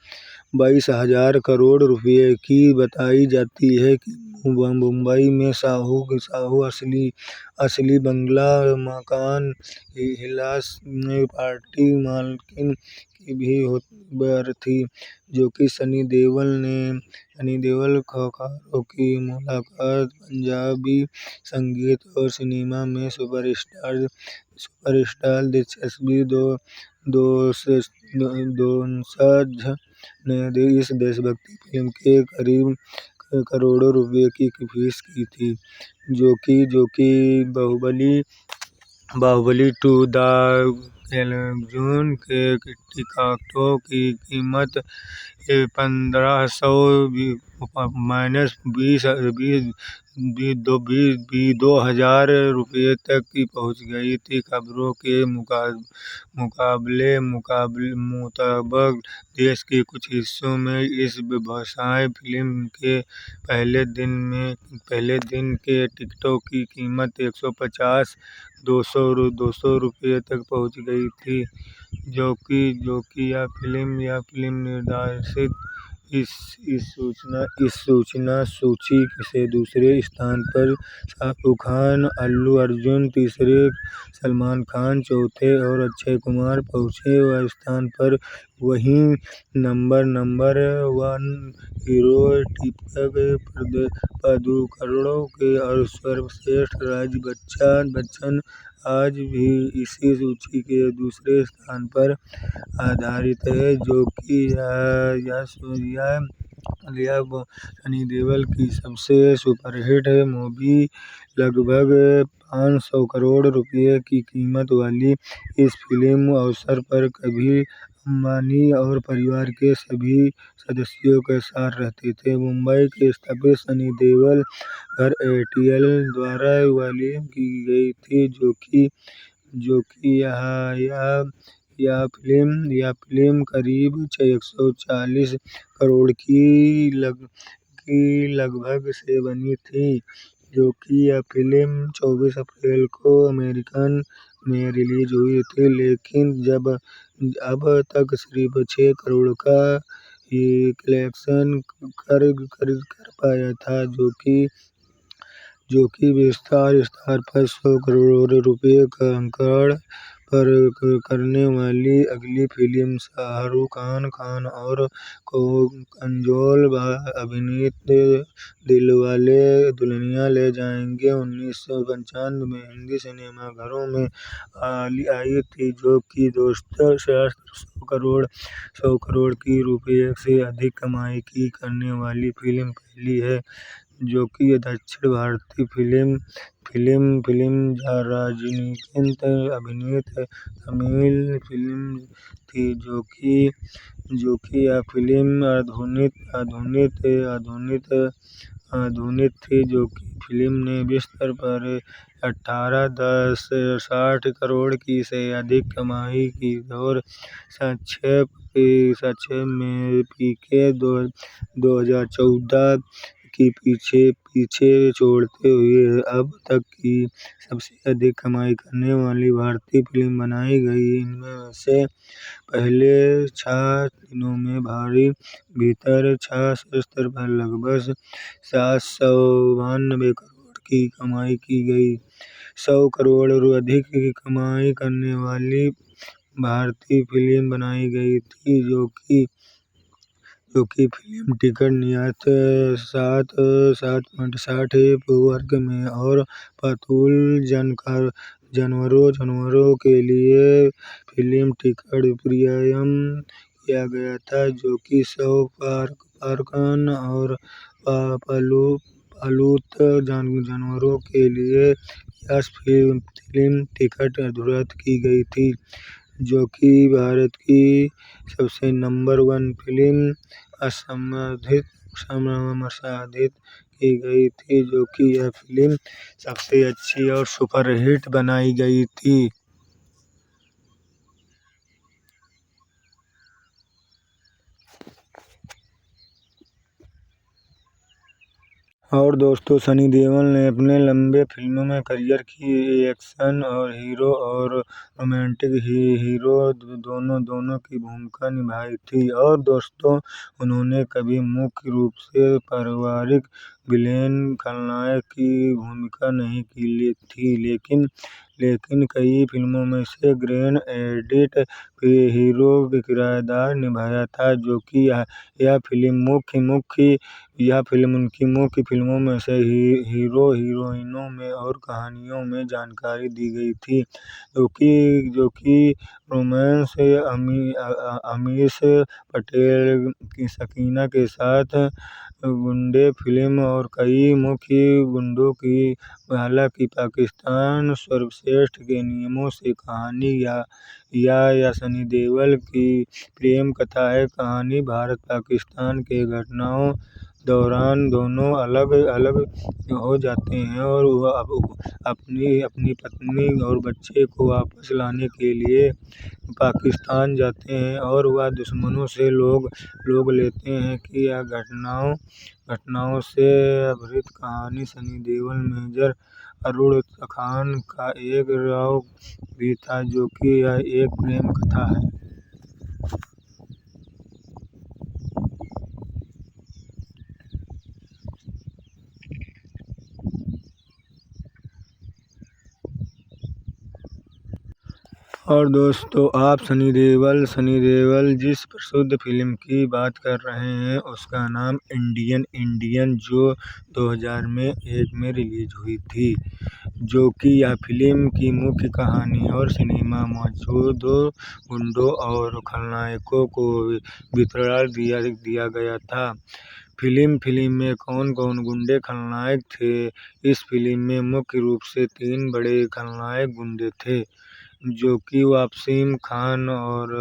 22,000 करोड़ रुपये की बताई जाती है कि मुंबई में साहू असली बंगला मकान हिलास में पार्टी मालकिन की भी खबर थी, जो कि सनी देओल खौकारों की मुलाकात पंजाबी संगीत और सिनेमा में सुपरस्टार दिलचस्पी दोसांझ ने इस देशभक्ति फिल्म के करीब करोड़ों रुपये की फीस की थी, जो कि बाहुबली 2 द केलग्यून के टिकटों की कीमत 1500-20,000 रुपये तक की पहुंच गई थी। खबरों के मुताबिक देश के कुछ हिस्सों में इस व्यवसाय फिल्म के पहले दिन के टिकटों की कीमत 150-200 रुपये तक पहुंच गई थी, जो कि यह फिल्म निर्देशक इस सूचना सूची से दूसरे स्थान पर शाहरुख खान, अल्लू अर्जुन तीसरे, सलमान खान चौथे और अक्षय कुमार पांचवें स्थान पर। वहीं नंबर 1 हीरो दीपिका पादुकोण और सर्वश्रेष्ठ राज बच्चन आज भी इसी सूची के दूसरे स्थान पर आधारित है, जो कि यह सनी देओल की सबसे सुपरहिट मूवी लगभग 500 करोड़ रुपये की कीमत वाली इस फिल्म अवसर पर कभी अंबानी और परिवार के सभी सदस्यों के साथ रहते थे। मुंबई के स्थित सनी देओल घर एयरटेल द्वारा विलीन की गई थी, जो कि यह फिल्म करीब 140 करोड़ की लगभग से बनी थी, जो कि यह फिल्म 24 अप्रैल को अमेरिका में रिलीज हुई थी, लेकिन अब तक सिर्फ 6 करोड़ का ही कलेक्शन कर पाया था, जो कि विस्तार पर 100 करोड़ रुपये का आंकड़ा पार करने वाली अगली फिल्म शाहरुख खान और काजोल अभिनीत दिलवाले दुल्हनिया ले जाएंगे 1995 में हिंदी सिनेमाघरों में आई थी, जो कि 100 करोड़ की रुपये से अधिक कमाई करने वाली फिल्म पहली है, जो कि दक्षिण भारतीय फिल्म रजनीकांत अभिनीत तमिल फिल्म थी, जो कि यह फिल्म आधुनिक थी, जो कि फिल्म ने विश्व पर 18.60 करोड़ की से अधिक कमाई की और संक्षेप में पीके 2014 की पीछे छोड़ते हुए अब तक की सबसे अधिक कमाई करने वाली भारतीय फिल्म बनाई गई। इनमें से पहले 6 दिनों में भारत भीतर 6 स्तर पर लगभग 792 करोड़ की कमाई की गई। 100 करोड़ अधिक की कमाई करने वाली भारतीय फिल्म बनाई गई थी, जो कि फिल्म टिकट निर्यात 7.60 वर्ग में और पालतू जानवरों के लिए फिल्म टिकट प्रीमियम किया गया था, जो कि 100 पार्कन और पालतू जानवरों के लिए यह फिल्म टिकट निर्धारित की गई थी। जो कि भारत की सबसे नंबर 1 फिल्म समसाधित की गई थी, जो कि यह फिल्म सबसे अच्छी और सुपरहिट बनाई गई थी। और दोस्तों, सनी देओल ने अपने लंबे फिल्मों में करियर की एक्शन और हीरो और रोमांटिक हीरो दोनों की भूमिका निभाई थी। और दोस्तों, उन्होंने कभी मुख्य रूप से पारिवारिक विलेन खलनायक की भूमिका नहीं की थी, लेकिन कई फिल्मों में से ग्रैंड एडिट हीरो किरदार निभाया था, जो कि यह फिल्म उनकी मुख्य फिल्मों में से हीरो हीरोइनों में और कहानियों में जानकारी दी गई थी, जो कि रोमांस अमीश पटेल की सकीना के साथ गुंडे फिल्म और कई मुख्य गुंडों की। हालांकि पाकिस्तान सर्वश्रेष्ठ के नियमों से कहानी या सनी देओल की प्रेम कथा है। कहानी भारत पाकिस्तान के घटनाओं दौरान दोनों अलग अलग हो जाते हैं और वह अपनी पत्नी और बच्चे को वापस लाने के लिए पाकिस्तान जाते हैं, और वह दुश्मनों से लोग लेते हैं कि यह घटनाओं से आधारित कहानी सनी देओल मेजर अरुण खान का एक राव भी था, जो कि यह एक प्रेम कथा है। और दोस्तों, आप सनी देओल जिस प्रसिद्ध फिल्म की बात कर रहे हैं, उसका नाम इंडियन, जो 2001 में रिलीज हुई थी, जो कि यह फिल्म की मुख्य कहानी और सिनेमा मौजूदा गुंडों और खलनायकों को विवरण दिया गया था। फिल्म में कौन कौन गुंडे खलनायक थे? इस फिल्म में मुख्य रूप से 3 बड़े खलनायक गुंडे थे, जो कि वसीम खान और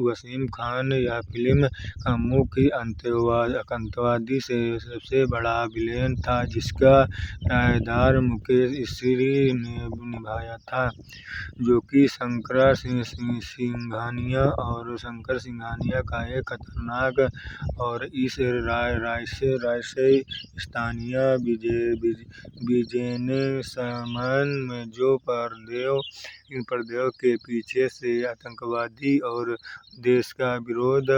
वसीम खान यह फिल्म का मुख्य आतंकवादी से सबसे बड़ा विलेन था, जिसका किरदार मुकेश श्री ने निभाया था, जो कि शंकर सिंघानिया का एक खतरनाक और इस रायसे स्थानीय बिजनेसमैन में जो पर्दे के पीछे से आतंकवादी और देश का विरोध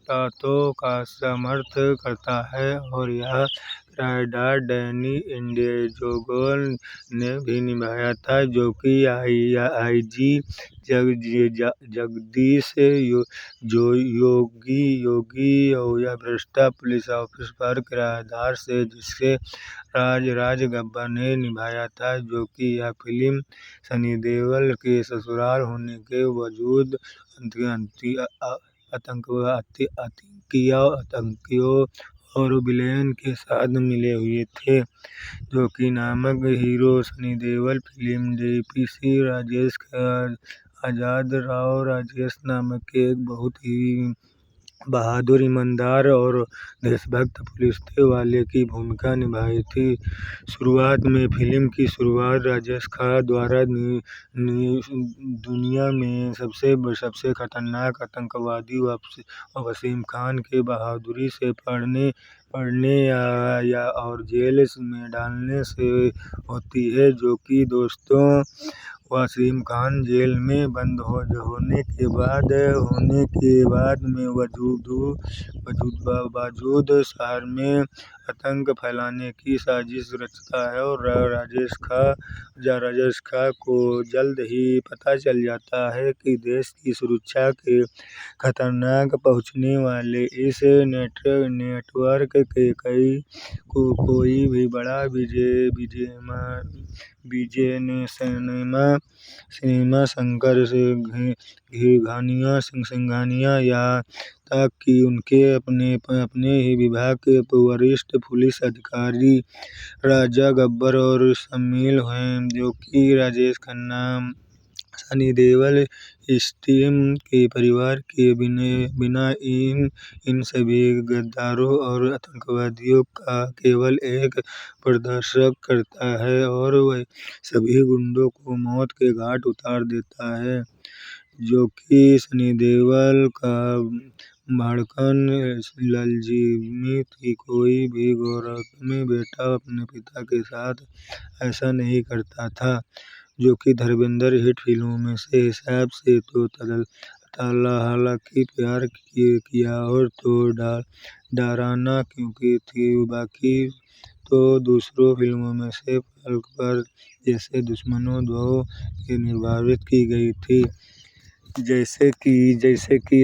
ताकतों का समर्थन करता है। और यह किरदार डैनी एंडेजोगन ने भी निभाया था, जो कि आईजी जगदीश योगी या भ्रष्ट पुलिस ऑफिसर किरदार से, जिसे राज गब्बर ने निभाया था, जो कि यह फिल्म सनी देओल के ससुराल होने के बावजूद आतंकियों और विलेन के साथ मिले हुए थे, जो कि नामक hero Sunny Deol film DPC Rajesh का आजाद राव राजेश नामक एक बहुत ही बहादुर, ईमानदार और देशभक्त पुलिस वाले की भूमिका निभाई थी। शुरुआत में फिल्म की शुरुआत राजेश खान द्वारा दुनिया में सबसे खतरनाक आतंकवादी वसीम खान के बहादुरी से पढ़ने और जेल में डालने से होती है, जो कि दोस्तों, वसीम खान जेल में बंद होने के बाद में बावजूद शहर में आतंक फैलाने की साजिश रचता है, और राजेश खां को जल्द ही पता चल जाता है कि देश की सुरक्षा के खतरे पहुंचने वाले इस नेटवर्क के कोई भी बड़ा विजय ने सिनेमा शंकर सिंघानिया यहाँ तक कि उनके अपने ही विभाग के वरिष्ठ पुलिस अधिकारी राजा गब्बर और शामिल हुए, जो कि राजेश खन्ना, सनी देओल, स्टीव के परिवार के बिना इन सभी गद्दारों और आतंकवादियों का केवल एक प्रदर्शक करता है और वह सभी गुंडों को मौत के घाट उतार देता है। जो कि सनी देओल का धड़कन लाजिमी थी, कोई भी गौरवमय बेटा अपने पिता के साथ ऐसा नहीं करता था। जो कि धर्मेंद्र हिट फिल्मों के हिसाब से तो हालांकि प्यार किया और तो डराना क्योंकि थी, बाकी तो दूसरों फिल्मों में से पलक पर जैसे दुश्मनों 2 की निर्धारित की गई थी। जैसे कि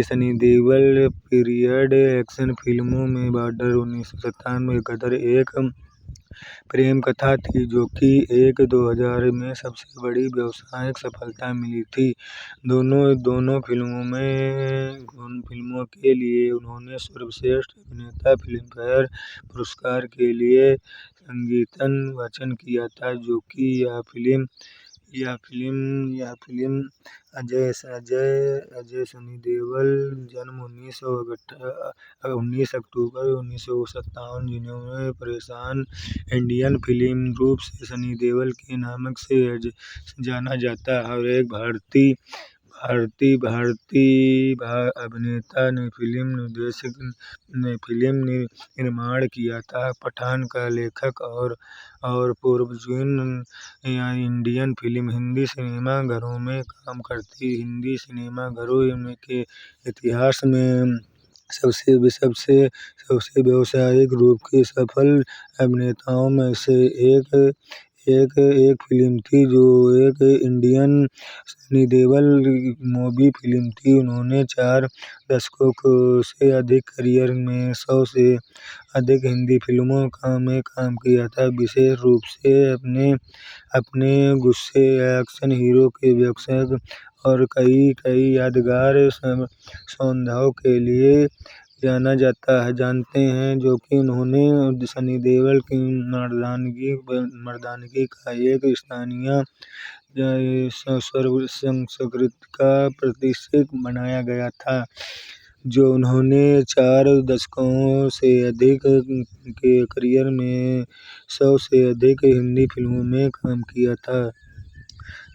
सनी देओल पीरियड एक्शन फिल्मों में बॉर्डर 1997, गदर एक प्रेम कथा थी, जो कि 2000 में सबसे बड़ी व्यावसायिक सफलता मिली थी। दोनों फिल्मों के लिए उन्होंने सर्वश्रेष्ठ अभिनेता फिल्मफेयर पुरस्कार के लिए संगीतन वचन किया था। जो कि यह फिल्म अजय सनी देओल जन्म 19 अक्टूबर 1957, जिन्हें परेशान इंडियन फिल्म रूप से सनी देओल के नाम से जाना जाता है, और एक भारतीय अभिनेता ने फिल्म निर्देशक ने फिल्म निर्माण किया था। पठान का लेखक और पूर्वजन्म इंडियन फिल्म हिंदी सिनेमाघरों में काम करती हिंदी सिनेमाघरों के इतिहास में सबसे व्यावसायिक रूप से सफल अभिनेताओं में से एक फिल्म थी, जो एक Indian Sunny Deol movie film थी। उन्होंने 4 दशकों से अधिक करियर में 100 से अधिक हिंदी फिल्मों में काम किया था, विशेष रूप से अपने गुस्से एक्शन हीरो के व्यक्तित्व और कई यादगार सौंदर्य के लिए जाना जानते हैं। जो कि उन्होंने सनी देओल की मर्दानगी का एक स्थानीय संस्कृति का प्रतीक बनाया गया था। जो उन्होंने 4 दशकों से अधिक के करियर में 100 से अधिक हिंदी फिल्मों में काम किया था।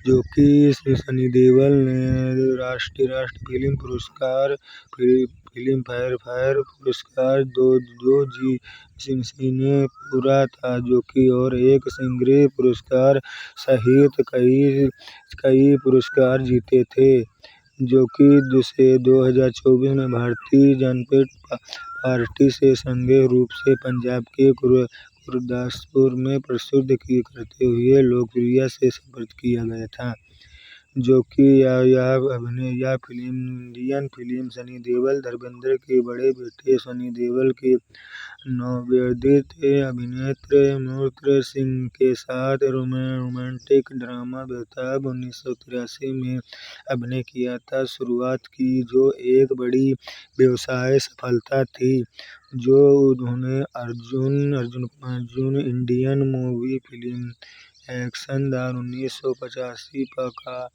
जो कि सनी देओल ने राष्ट्रीय फिल्म पुरस्कार, फिल्मफेयर पुरस्कार, 2 जी सिने पूरा था, जो कि और एक सिंह पुरस्कार सहित कई पुरस्कार जीते थे। जो कि 2024 में भारतीय जनता पार्टी से संघीय रूप से पंजाब के गुरदासपुर में प्रस्तुत करते हुए लोकप्रियता से संपन्न किया गया था। जो कि यह film Indian film Sunny Deol Dharmendra के बड़े बेटे सनी देओल के नवोदित अभिनेत्री अमृता सिंह के साथ रोमांटिक ड्रामा बेताब 1983 में अभिनय किया था शुरुआत की, जो एक बड़ी व्यावसायिक सफलता थी। जो उन्होंने Arjun Indian movie film action दार 1985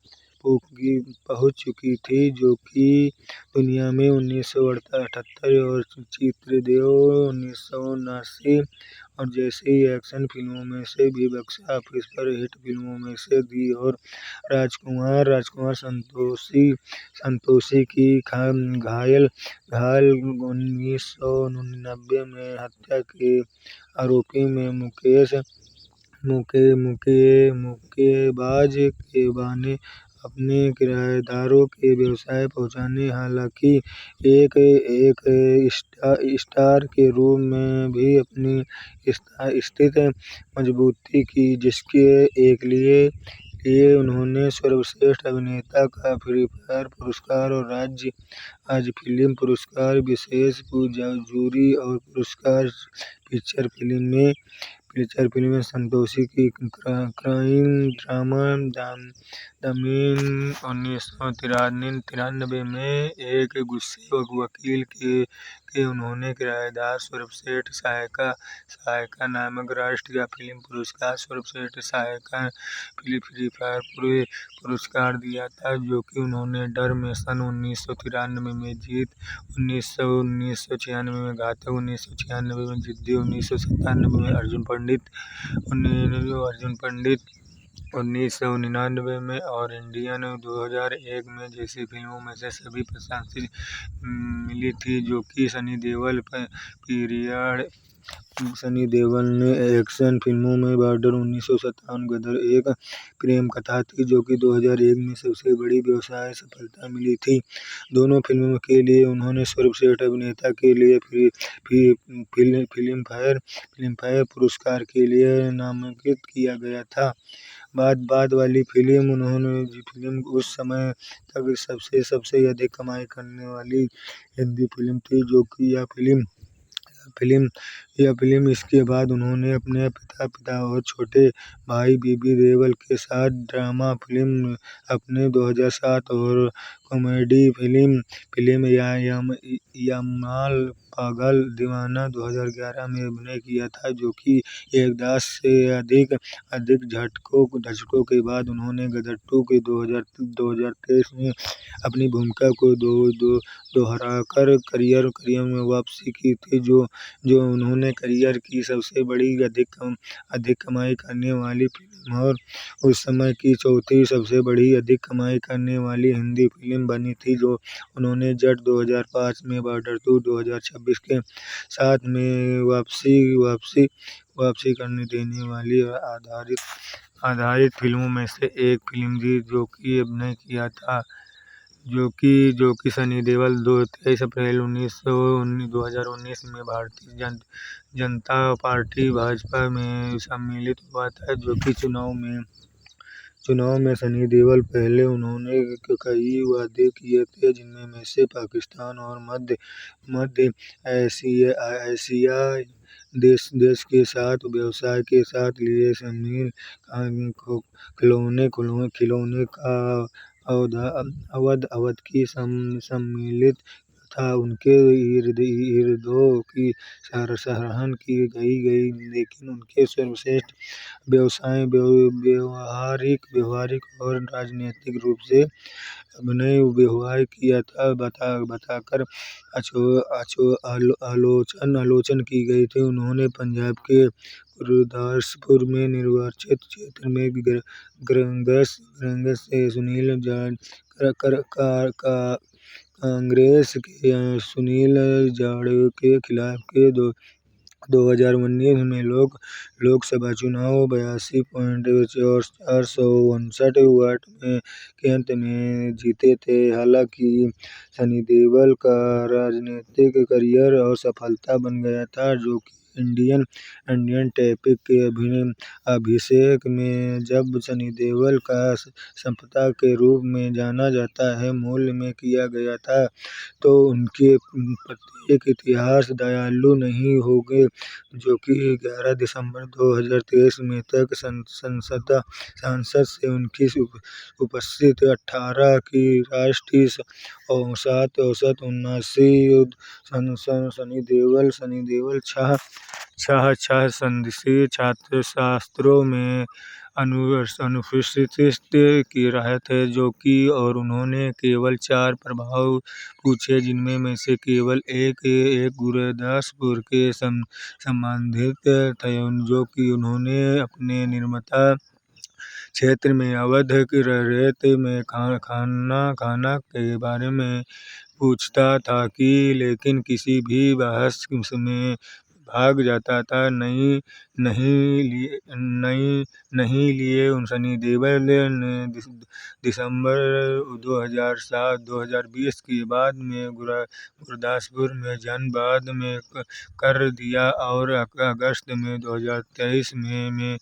पहुंच चुकी थी, जो कि दुनिया में 1978 और चित्रदेव 1979 और जैसी एक्शन फिल्मों में से भी बॉक्स ऑफिस पर हिट फिल्मों में से थी। और राजकुमार संतोषी की घायल 1999 में हत्या के आरोपी में मुक्केबाज के बहाने अपने किरदारों के व्यवसाय पहुंचाने, हालांकि एक स्टार के रूप में भी अपनी स्थिति मजबूती की, जिसके लिए उन्होंने सर्वश्रेष्ठ अभिनेता का फिल्मफेयर पुरस्कार और राज्य फिल्म पुरस्कार, विशेष जूरी और पुरस्कार feature film feature film Santoshi की क्राइम ड्रामा जमीन 1993 में एक गुस्से वकील के उन्होंने किरदार स्वरूप सेठ सहायका नामक राष्ट्रीय फिल्म पुरस्कार स्वरूप सेठ सहायका फिल्मफेयर पुरस्कार दिया था, जो कि उन्होंने डर में सन 1993 में जीत, 1996 में घातक, 1996 में जिद्दी, 1997 में अर्जुन पंडित, 1999 में और इंडियन 2001 में जैसी फिल्मों में से सभी प्रशंसा मिली थी, जो कि सनी देओल ने एक्शन फिल्मों में बॉर्डर 1957 गदर एक प्रेम कथा थी, जो कि 2001 में सबसे बड़ी व्यवसाय सफलता मिली थी। दोनों फिल्मों के लिए उन्हें सर्वश्रेष्ठ अभिनेता के लिए फिल्मफेयर पुरस्कार के लिए नामांकित किया गया था। बाद वाली फिल्म उस समय तक सबसे अधिक कमाई करने वाली हिंदी फिल्म थी, जो कि यह फिल्म इसके बाद उन्होंने अपने पिता और छोटे भाई बीबी देओल के साथ ड्रामा फिल्म अपने 2007 और कॉमेडी फिल्म यमला पागल दीवाना 2011 में अभिनय किया था, जो कि एक दशक से अधिक झटकों के बाद उन्होंने गदर 2 के 2023 में अपनी भूमिका को दोहराकर करियर में वापसी की थी, जो उन्होंने करियर की सबसे बड़ी अधिक कमाई करने वाली फिल्म और उस समय की चौथी सबसे बड़ी अधिक कमाई करने वाली हिंदी फिल्म बनी थी, जो उन्होंने जट 2005 में बॉर्डर 2 2026 के साथ में वापसी करने देने वाली आधारित फिल्मों में से एक फिल्म थी, जो कि अभिनय किया था, जो कि सनी देओल 23 अप्रैल 2019 में भारतीय जनता पार्टी भाजपा में सम्मिलित हुआ था, जो कि चुनाव में सनी देओल पहले उन्होंने कई वादे किए थे, जिनमें से पाकिस्तान और मध्य एशियाई देश के साथ व्यवसाय के साथ लिए शामिल खिलौने का अवध की सम्मिलित था। उनके इरादों की सराहना की गई, लेकिन उनके सर्वश्रेष्ठ व्यवसाय व्यवहारिक और राजनीतिक रूप से अभिनय व्यवहार किया था बताकर आलोचना की गई थी। उन्होंने पंजाब के गुरदासपुर में निर्वाचन क्षेत्र में कांग्रेस के सुनील जाखड़ के खिलाफ 2019 में लोकसभा चुनाव 82,459 वोट के अंतर में जीते थे। हालांकि सनी देओल का राजनीतिक करियर असफलता बन गया था, जो कि इंडियन टैपिंग के अभिषेक में जब सनी देओल का संपादक के रूप में जाना जाता है मूल में किया गया था, तो उनके प्रत्येक इतिहास दयालु नहीं होंगे, जो कि 11 दिसंबर 2023 में तक संसद से उनकी उपस्थिति 18 की राष्ट्रीय औसत 79। सनी देओल छह संदेशी छात्रशास्त्रों में अनुपस्थित रहे थे, जो कि और उन्होंने केवल 4 प्रस्ताव पूछे, जिनमें से केवल एक गुरदासपुर के संबंधित थे, जो कि उन्होंने अपने निर्माता क्षेत्र में अवैध रेत में खाना के बारे में पूछता था, लेकिन किसी भी बहस में भाग जाता था नहीं लिए। सनी देओल ने दिसंबर 2020 के बाद में गुरदासपुर में जन्म बाद में कर दिया और अगस्त में 2023 में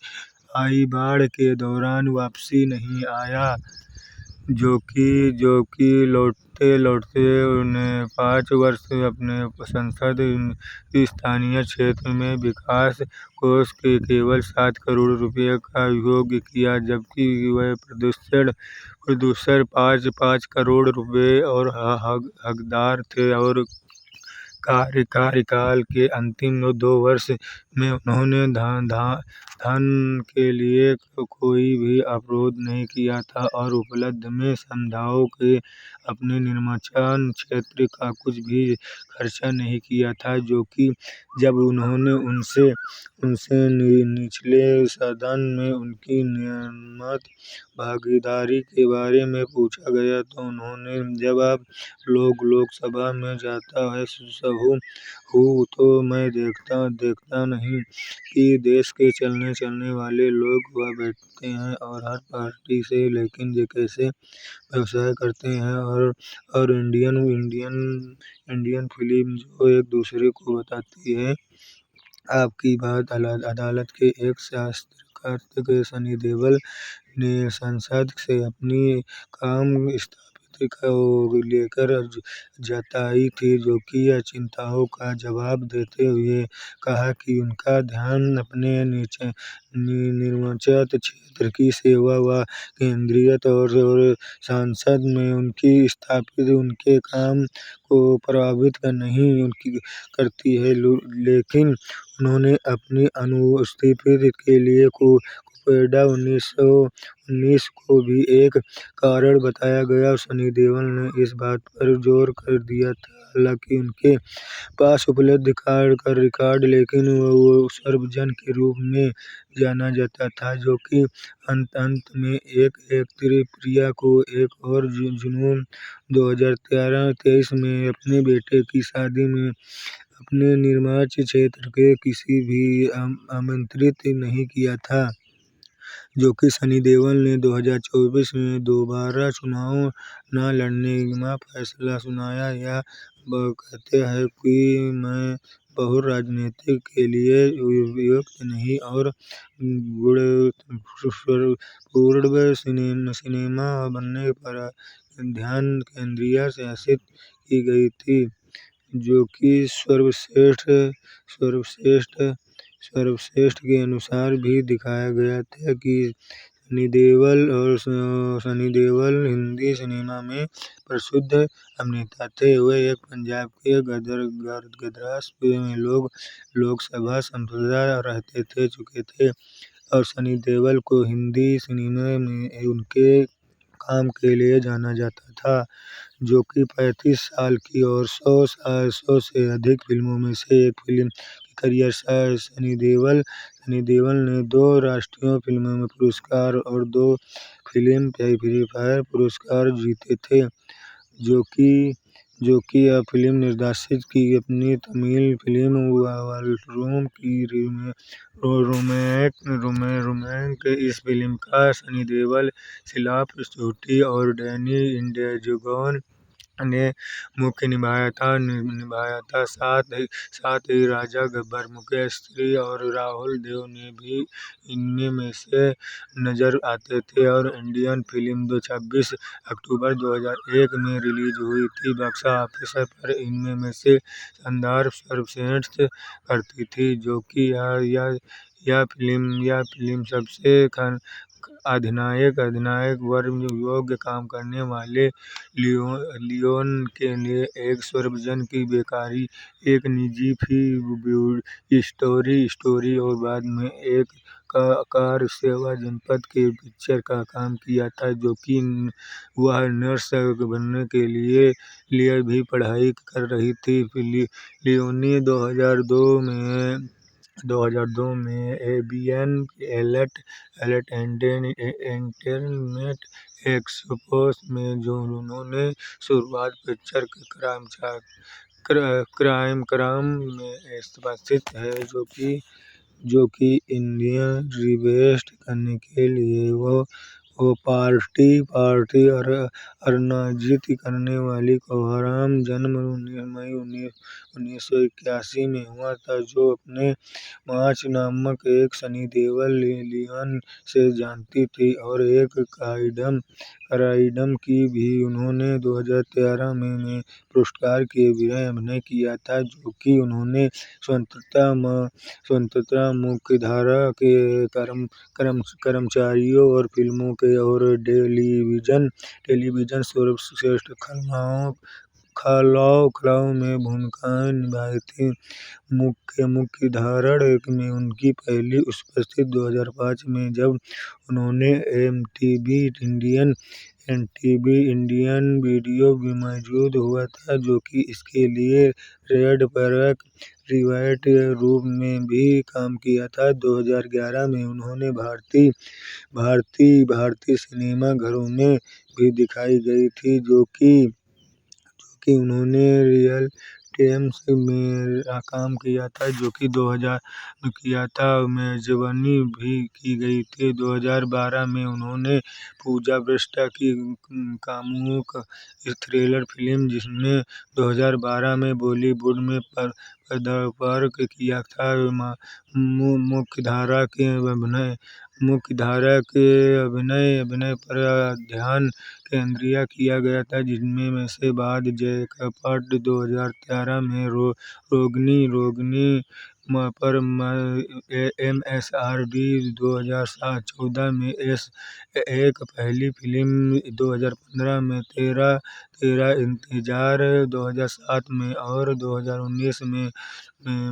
आई बाढ़ के दौरान वापसी नहीं आया, जो कि लौटते लौटते उन्हें 5 वर्ष अपने संसद स्थानीय क्षेत्र में विकास कोष के केवल 7 करोड़ रुपये का उपयोग किया, जबकि वह प्रोड्यूसर 5 करोड़ रुपये और हकदार थे। और कार्यकाल के अंतिम 2 वर्ष में उन्होंने धन के लिए कोई भी अवरोध नहीं किया था और उपलब्ध में समझाओ के अपने निर्वाचन क्षेत्र का कुछ भी खर्चा नहीं किया था। जो कि जब उन्होंने उनसे निचले सदन में उनकी नियमित भागीदारी के बारे में पूछा गया तो उन्होंने जवाब लोकसभा में जाता है हूँ तो मैं देखता नहीं कि देश के चलने वाले लोग वह बैठते हैं और हर पार्टी से लेकिन ये कैसे व्यवसाय करते हैं और इंडियन फिल्म जो एक दूसरे को बताती है। आपकी बात अदालत के एक शास्त्रकार सनी देओल ने संसद से अपनी काम स्थापित को लेकर जताई थी, जो कि चिंताओं का जवाब देते हुए कहा कि उनका ध्यान अपने निर्वाचित क्षेत्र की सेवा व केंद्रीयता और संसद में उनकी स्थापित उनके काम को प्रभावित नहीं करती है। लेकिन उन्होंने अपनी अनुपस्थिति के लिए कोविड 19 को भी एक कारण बताया गया। सनी देओल ने इस बात पर जोर दिया था हालांकि उनके पास उपलब्ध रिकॉर्ड लेकिन वो सर्वजन के रूप में जाना जाता था, जो कि अंत में एक प्रिया को एक और जून 2023 में अपने बेटे की शादी में अपने निर्वाचन क्षेत्र के किसी भी आमंत्रित नहीं किया था। जो कि सनी देओल ने 2024 में दोबारा चुनाव न लड़ने का फैसला सुनाया। यह कहते हैं कि मैं बहुत राजनीति के लिए उपयुक्त नहीं और गुणवत्तापूर्ण सिनेमा बनने पर ध्यान केंद्रित की गई थी, जो कि सर्वश्रेष्ठ के अनुसार भी दिखाया गया था कि सनी देओल हिंदी सिनेमा में प्रसिद्ध अभिनेता थे। वे एक पंजाब के गद्रास में लोकसभा सांसद रह चुके थे और सनी देओल को हिंदी सिनेमा में उनके काम के लिए जाना जाता था, जो कि 35 साल की और 100 से अधिक फिल्मों में से एक फिल्म की करियर। सनी देओल ने 2 राष्ट्रीय फिल्म पुरस्कार और 2 फिल्म फेयर पुरस्कार जीते थे, जो कि यह फिल्म निर्देशित की अपनी तमिल फिल्म वाल्तुरम की रीमेक। इस फिल्म का सनी देओल, शिल्पा शेट्टी और डैनी डेंजोंग ने मुख्य निभाया था। साथ ही राजा गब्बर, मुकेश श्री और राहुल देव ने भी इनमें में से नजर आते थे। और इंडियन फिल्म 26 अक्टूबर 2001 में रिलीज हुई थी। बॉक्स ऑफिस पर इनमें में से शानदार परफॉर्मेंस करती थी, जो कि यह फिल्म सबसे अधिनायक वर्ग योग्य काम करने वाले लियोन के लिए एक सार्वजनिक बेकारी, एक निजी स्टोरी और बाद में एक कार सेवा जनपद के पिक्चर का काम किया था, जो कि वह नर्स बनने के लिए भी पढ़ाई कर रही थी। लियोनी 2002 में एबीएन एलेट एंटरटेनमेंट एक्सपो में जो उन्होंने शुरुआत पिक्चर क्राइम में स्थापित है, जो कि इंडियन रिवेस्ट करने के लिए वो वो पार्टी अर्जित करने वाली कोहराम जन्म 19 मई 1981 में हुआ था, जो अपने मार्च नामक एक सनी देओल लियोन से जानती थी और एक कराइडम की भी। उन्होंने 2013 में पुरस्कार के लिए अभिनय किया था, जो कि उन्होंने स्वतंत्रता मुख्यधारा के कर्मचारियों और फिल्मों के और टेलीविजन सर्वश्रेष्ठ खलाओं में भूमिकाएं निभाई थी। मुख्यधारा में उनकी पहली उपस्थिति 2005 में जब उन्होंने एमटीवी इंडियन वीडियो में मौजूद हुआ था, जो कि इसके लिए रेड पर रिवाइट रूप में भी काम किया था। 2011 में उन्होंने भारतीय सिनेमा घरों में भी दिखाई गई थी, जो कि उन्होंने रियल टाइम्स में काम किया था, जो कि 2000 में किया था। मेजबानी भी की गई थी। 2012 में उन्होंने पूजा ब्रेस्टा की कामुक थ्रिलर फिल्म, जिसने 2012 में बॉलीवुड में पदार्पण किया था, मुख्यधारा के अभिनय पर ध्यान केंद्रित किया गया था, जिनमें से बाद जैकपॉट 2013 में रोगनी पर एमएसआरडी 2014 में एक पहली फिल्म 2015 में तेरा इंतजार 2007 में और 2019 में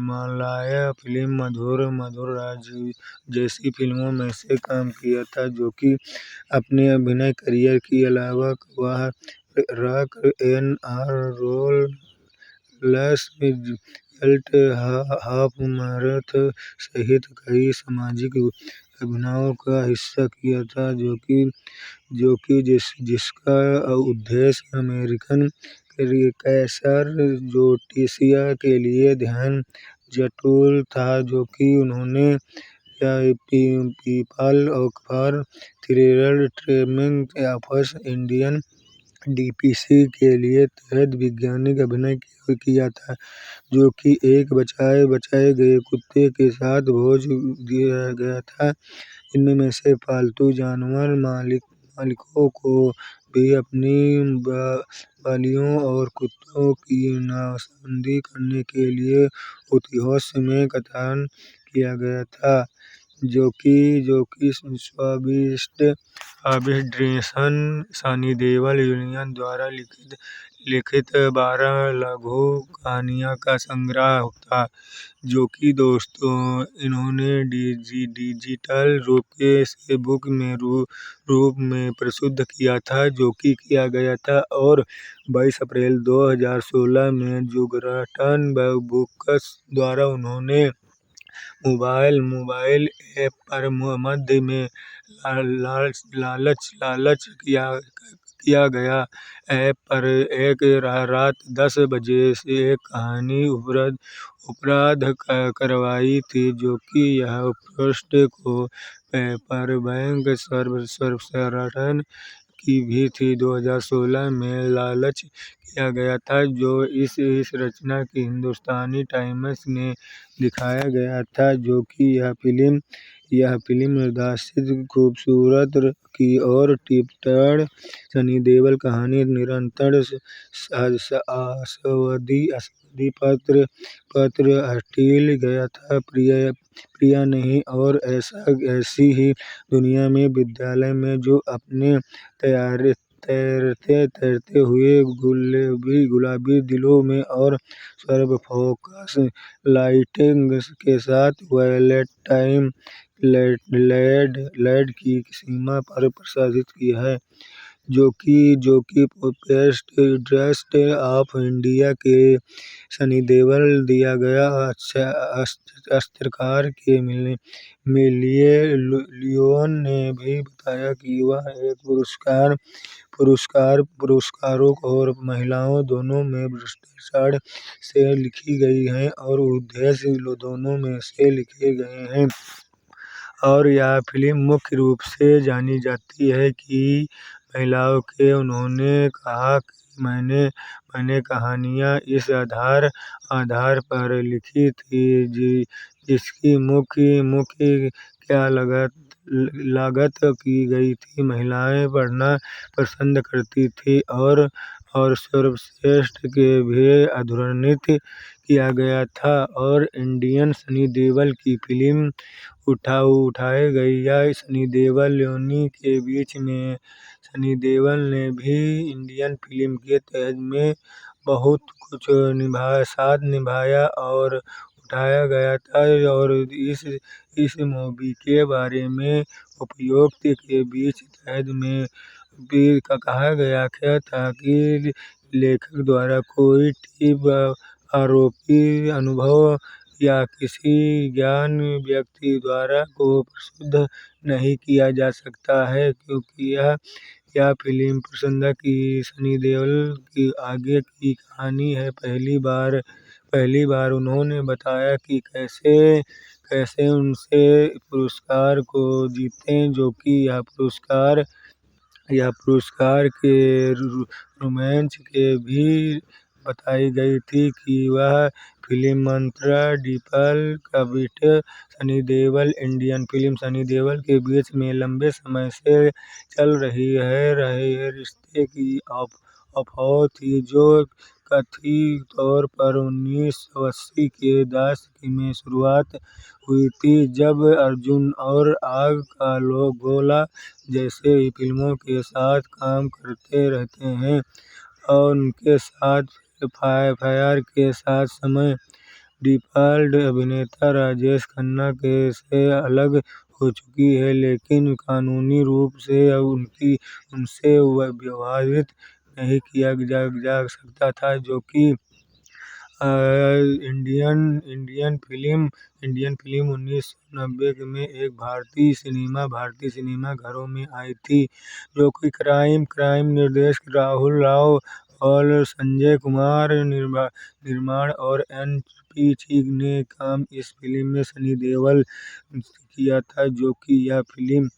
मलयालम फिल्म मधुर राज जैसी फिल्मों में से काम किया था। जो कि अपने अभिनय करियर के अलावा वह रॉक एन रोल लस एल्ट हाफ मैराथन सहित कई सामाजिक अभियानों का हिस्सा किया था, जिसका उद्देश्य अमेरिकन कैंसर ज्योतिषिया के लिए ध्यान जुटाना था, जो कि उन्होंने people for thriller training office Indian DPC के लिए तहत वैज्ञानिक अभिनय किया था, जो कि एक बचाए गए कुत्ते के साथ भोज दिया गया था। इनमें से पालतू जानवर मालिकों को भी अपनी बलियों और कुत्तों की नसबंदी करने के लिए उत्सव में कथन किया गया था, जो कि स्वादिष्ट डिस्ट्रीब्यूशन सनी देओल लियोन द्वारा लिखित 12 लघु कहानियों का संग्रह था, जो कि दोस्तों इन्होंने डिजिटल रूप से बुक में रूप में प्रस्तुत किया था, जो कि किया गया था। और 22 अप्रैल 2016 में जुगर्टन बुक्स द्वारा उन्होंने मोबाइल ऐप पर मध्य में लॉन्च किया गया। ऐप पर एक रात 10 बजे से एक कहानी उपलब्ध करवाई थी, जो कि यह पोस्ट को पेपरबैक सर्वसरण की भी थी। 2016 में लॉन्च किया गया था, जो इस रचना की हिंदुस्तानी टाइम्स में दिखाया गया था, जो कि यह फिल्म निर्देशित खूबसूरत की और टिप्पण सनी देओल कहानी निरंतर आशावादी पत्र हटिल गया था प्रिया नहीं। और ऐसी ही दुनिया में विद्यालय में जो अपने तैरते हुए गुलाबी दिलों में और सर्व फोकस लाइटिंग के साथ वैलेंटाइन लैड की सीमा पर प्रदर्शित किया है, जो कि बेस्ट ड्रेस्ड ऑफ इंडिया के सनी देओल दिया गया पत्रकार के मिलिए लियोन ने भी बताया कि वह एक पुरस्कारों और महिलाओं दोनों में भ्रष्टाचार से लिखी गई है और उद्देश्य दोनों में से लिखे गए हैं। और यह फिल्म मुख्य रूप से जानी जाती है कि महिलाओं के उन्होंने कहा कि मैंने कहानियाँ इस आधार पर लिखी थी जिसकी मुख्य क्या लागत की गई थी। महिलाएं पढ़ना पसंद करती थी और सर्वश्रेष्ठ के भी अधुरणित किया गया था और इंडियन सनी देओल की फिल्म उठाई गई। यह सनी देओल योनी के बीच में सनी देओल ने भी इंडियन फिल्म के तहत में बहुत कुछ साथ निभाया और उठाया गया था और इस मूवी के बारे में उपरोक्त के बीच तहत में भी कहा गया था कि लेखक द्वारा कोई तीव्र आरोपी अनुभव या किसी ज्ञान व्यक्ति द्वारा को प्रस्तुत नहीं किया जा सकता है क्योंकि यह फिल्म पसंद की सनी देओल की आगे की कहानी है। पहली बार उन्होंने बताया कि कैसे उनसे पुरस्कार को जीते जो कि यह पुरस्कार के रोमांच के भी बताई गई थी कि वह फिल्म मंत्रा डिम्पल कपडिट सनी देओल इंडियन फिल्म सनी देओल के बीच में लंबे समय से चल रहे रिश्ते की अफवाह थी जो कथित तौर पर 1980 के दशक में शुरुआत हुई थी जब अर्जुन और आग का गोला जैसे फिल्मों के साथ काम करते रहते हैं और उनके साथ फायर के साथ समय डिफ़ॉल्ट अभिनेता राजेश खन्ना से अलग हो चुकी है लेकिन कानूनी रूप से उनसे विवाहित नहीं किया जा सकता था जो कि इंडियन फिल्म 1990 में एक भारतीय सिनेमा घरों में आई थी जो कि क्राइम निर्देशक राहुल राव और संजय कुमार निर्माण और एन पी सिंह ने काम इस फिल्म में सनी देओल किया था जो कि यह फिल्म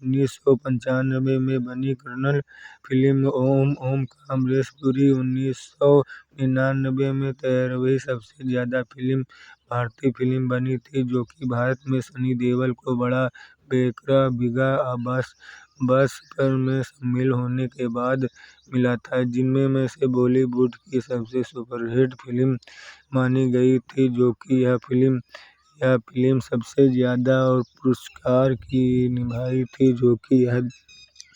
1995 में बनी। कन्नड़ फिल्म ओम कामरेजपुरी 1999 में 13वीं सबसे ज़्यादा भारतीय फिल्म बनी थी जो कि भारत में सनी देओल को बड़ा ब्रेक बिग बॉस में शामिल होने के बाद मिला था जिनमें से बॉलीवुड की सबसे सुपरहिट फिल्म मानी गई थी जो कि यह फिल्म सबसे ज़्यादा और पुरस्कार की निभाई थी जो कि यह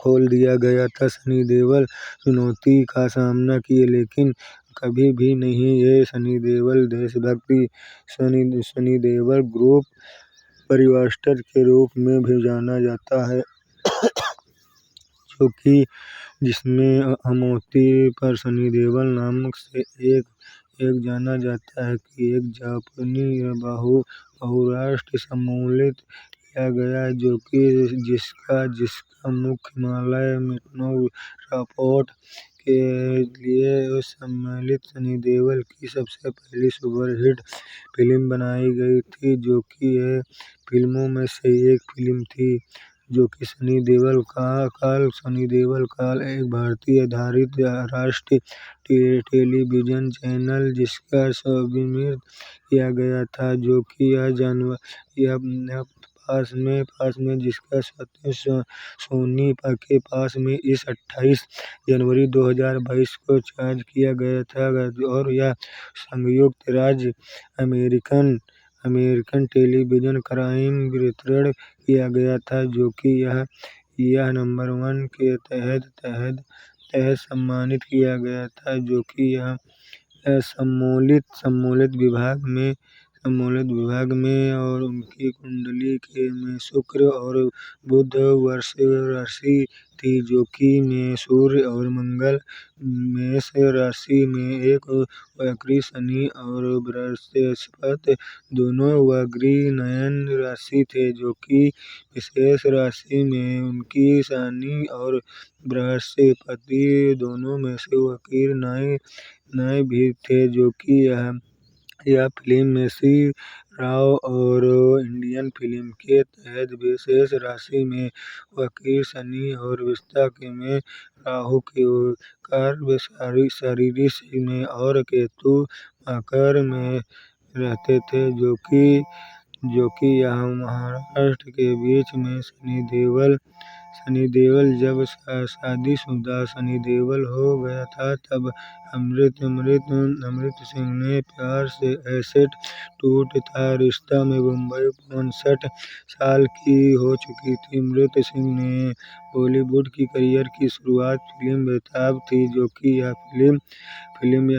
खोल दिया गया था। सनी देओल चुनौती का सामना किए लेकिन कभी भी नहीं ये सनी देओल देशभक्ति सनी देओल ग्रुप परिवार के रूप में भी जाना जाता है जो कि जिसमें अमौती पर सनी देओल नाम से एक जाना जाता है कि एक जापानी बहुराष्ट्रीय सम्मिलित किया गया जो कि जिसका मुख्य हिमालय मिडनाइट रिपोर्ट के लिए सम्मिलित सनी देओल की सबसे पहली सुपरहिट फिल्म बनाई गई थी जो कि यह फिल्मों में से एक फिल्म थी जो कि सनी देओल का एक भारतीय आधारित राष्ट्रीय टेलीविजन चैनल जिसका स्वामित्व किया गया था जो कि यह पास में जिसका स्वामित्व सोनी के पास में इस 28 जनवरी 2022 को चार्ज किया गया था और यह संयुक्त राज्य अमेरिकन टेलीविजन क्राइम वितरण किया गया था जो कि यह नंबर 1 के तहत सम्मानित किया गया था जो कि यह सम्मिलित विभाग में और उनकी कुंडली में शुक्र और बुध राशि थी जो कि में सूर्य और मंगल मेष राशि में एक वक्री शनि और बृहस्पति दोनों वक्री नयन राशि थे जो कि विशेष राशि में उनकी शनि और बृहस्पति दोनों में से वक्री नए भी थे जो कि यह फिल्म मेसी राव और इंडियन फिल्म के तहत विशेष राशि में वकील सनी और विस्तार में राहु केतुकार ऋषि में और केतु मकर में रहते थे, जो कि यहाँ महाराष्ट्र के बीच में सनी देओल जब शादीशुदा सनी देओल हो गया था तब अमृत सिंह ने प्यार से ऐसे टूटा था रिश्ता में मुंबई 59 साल की हो चुकी थी। अमृत सिंह ने बॉलीवुड की करियर की शुरुआत फिल्म बेताब थी, जो कि यह फिल्म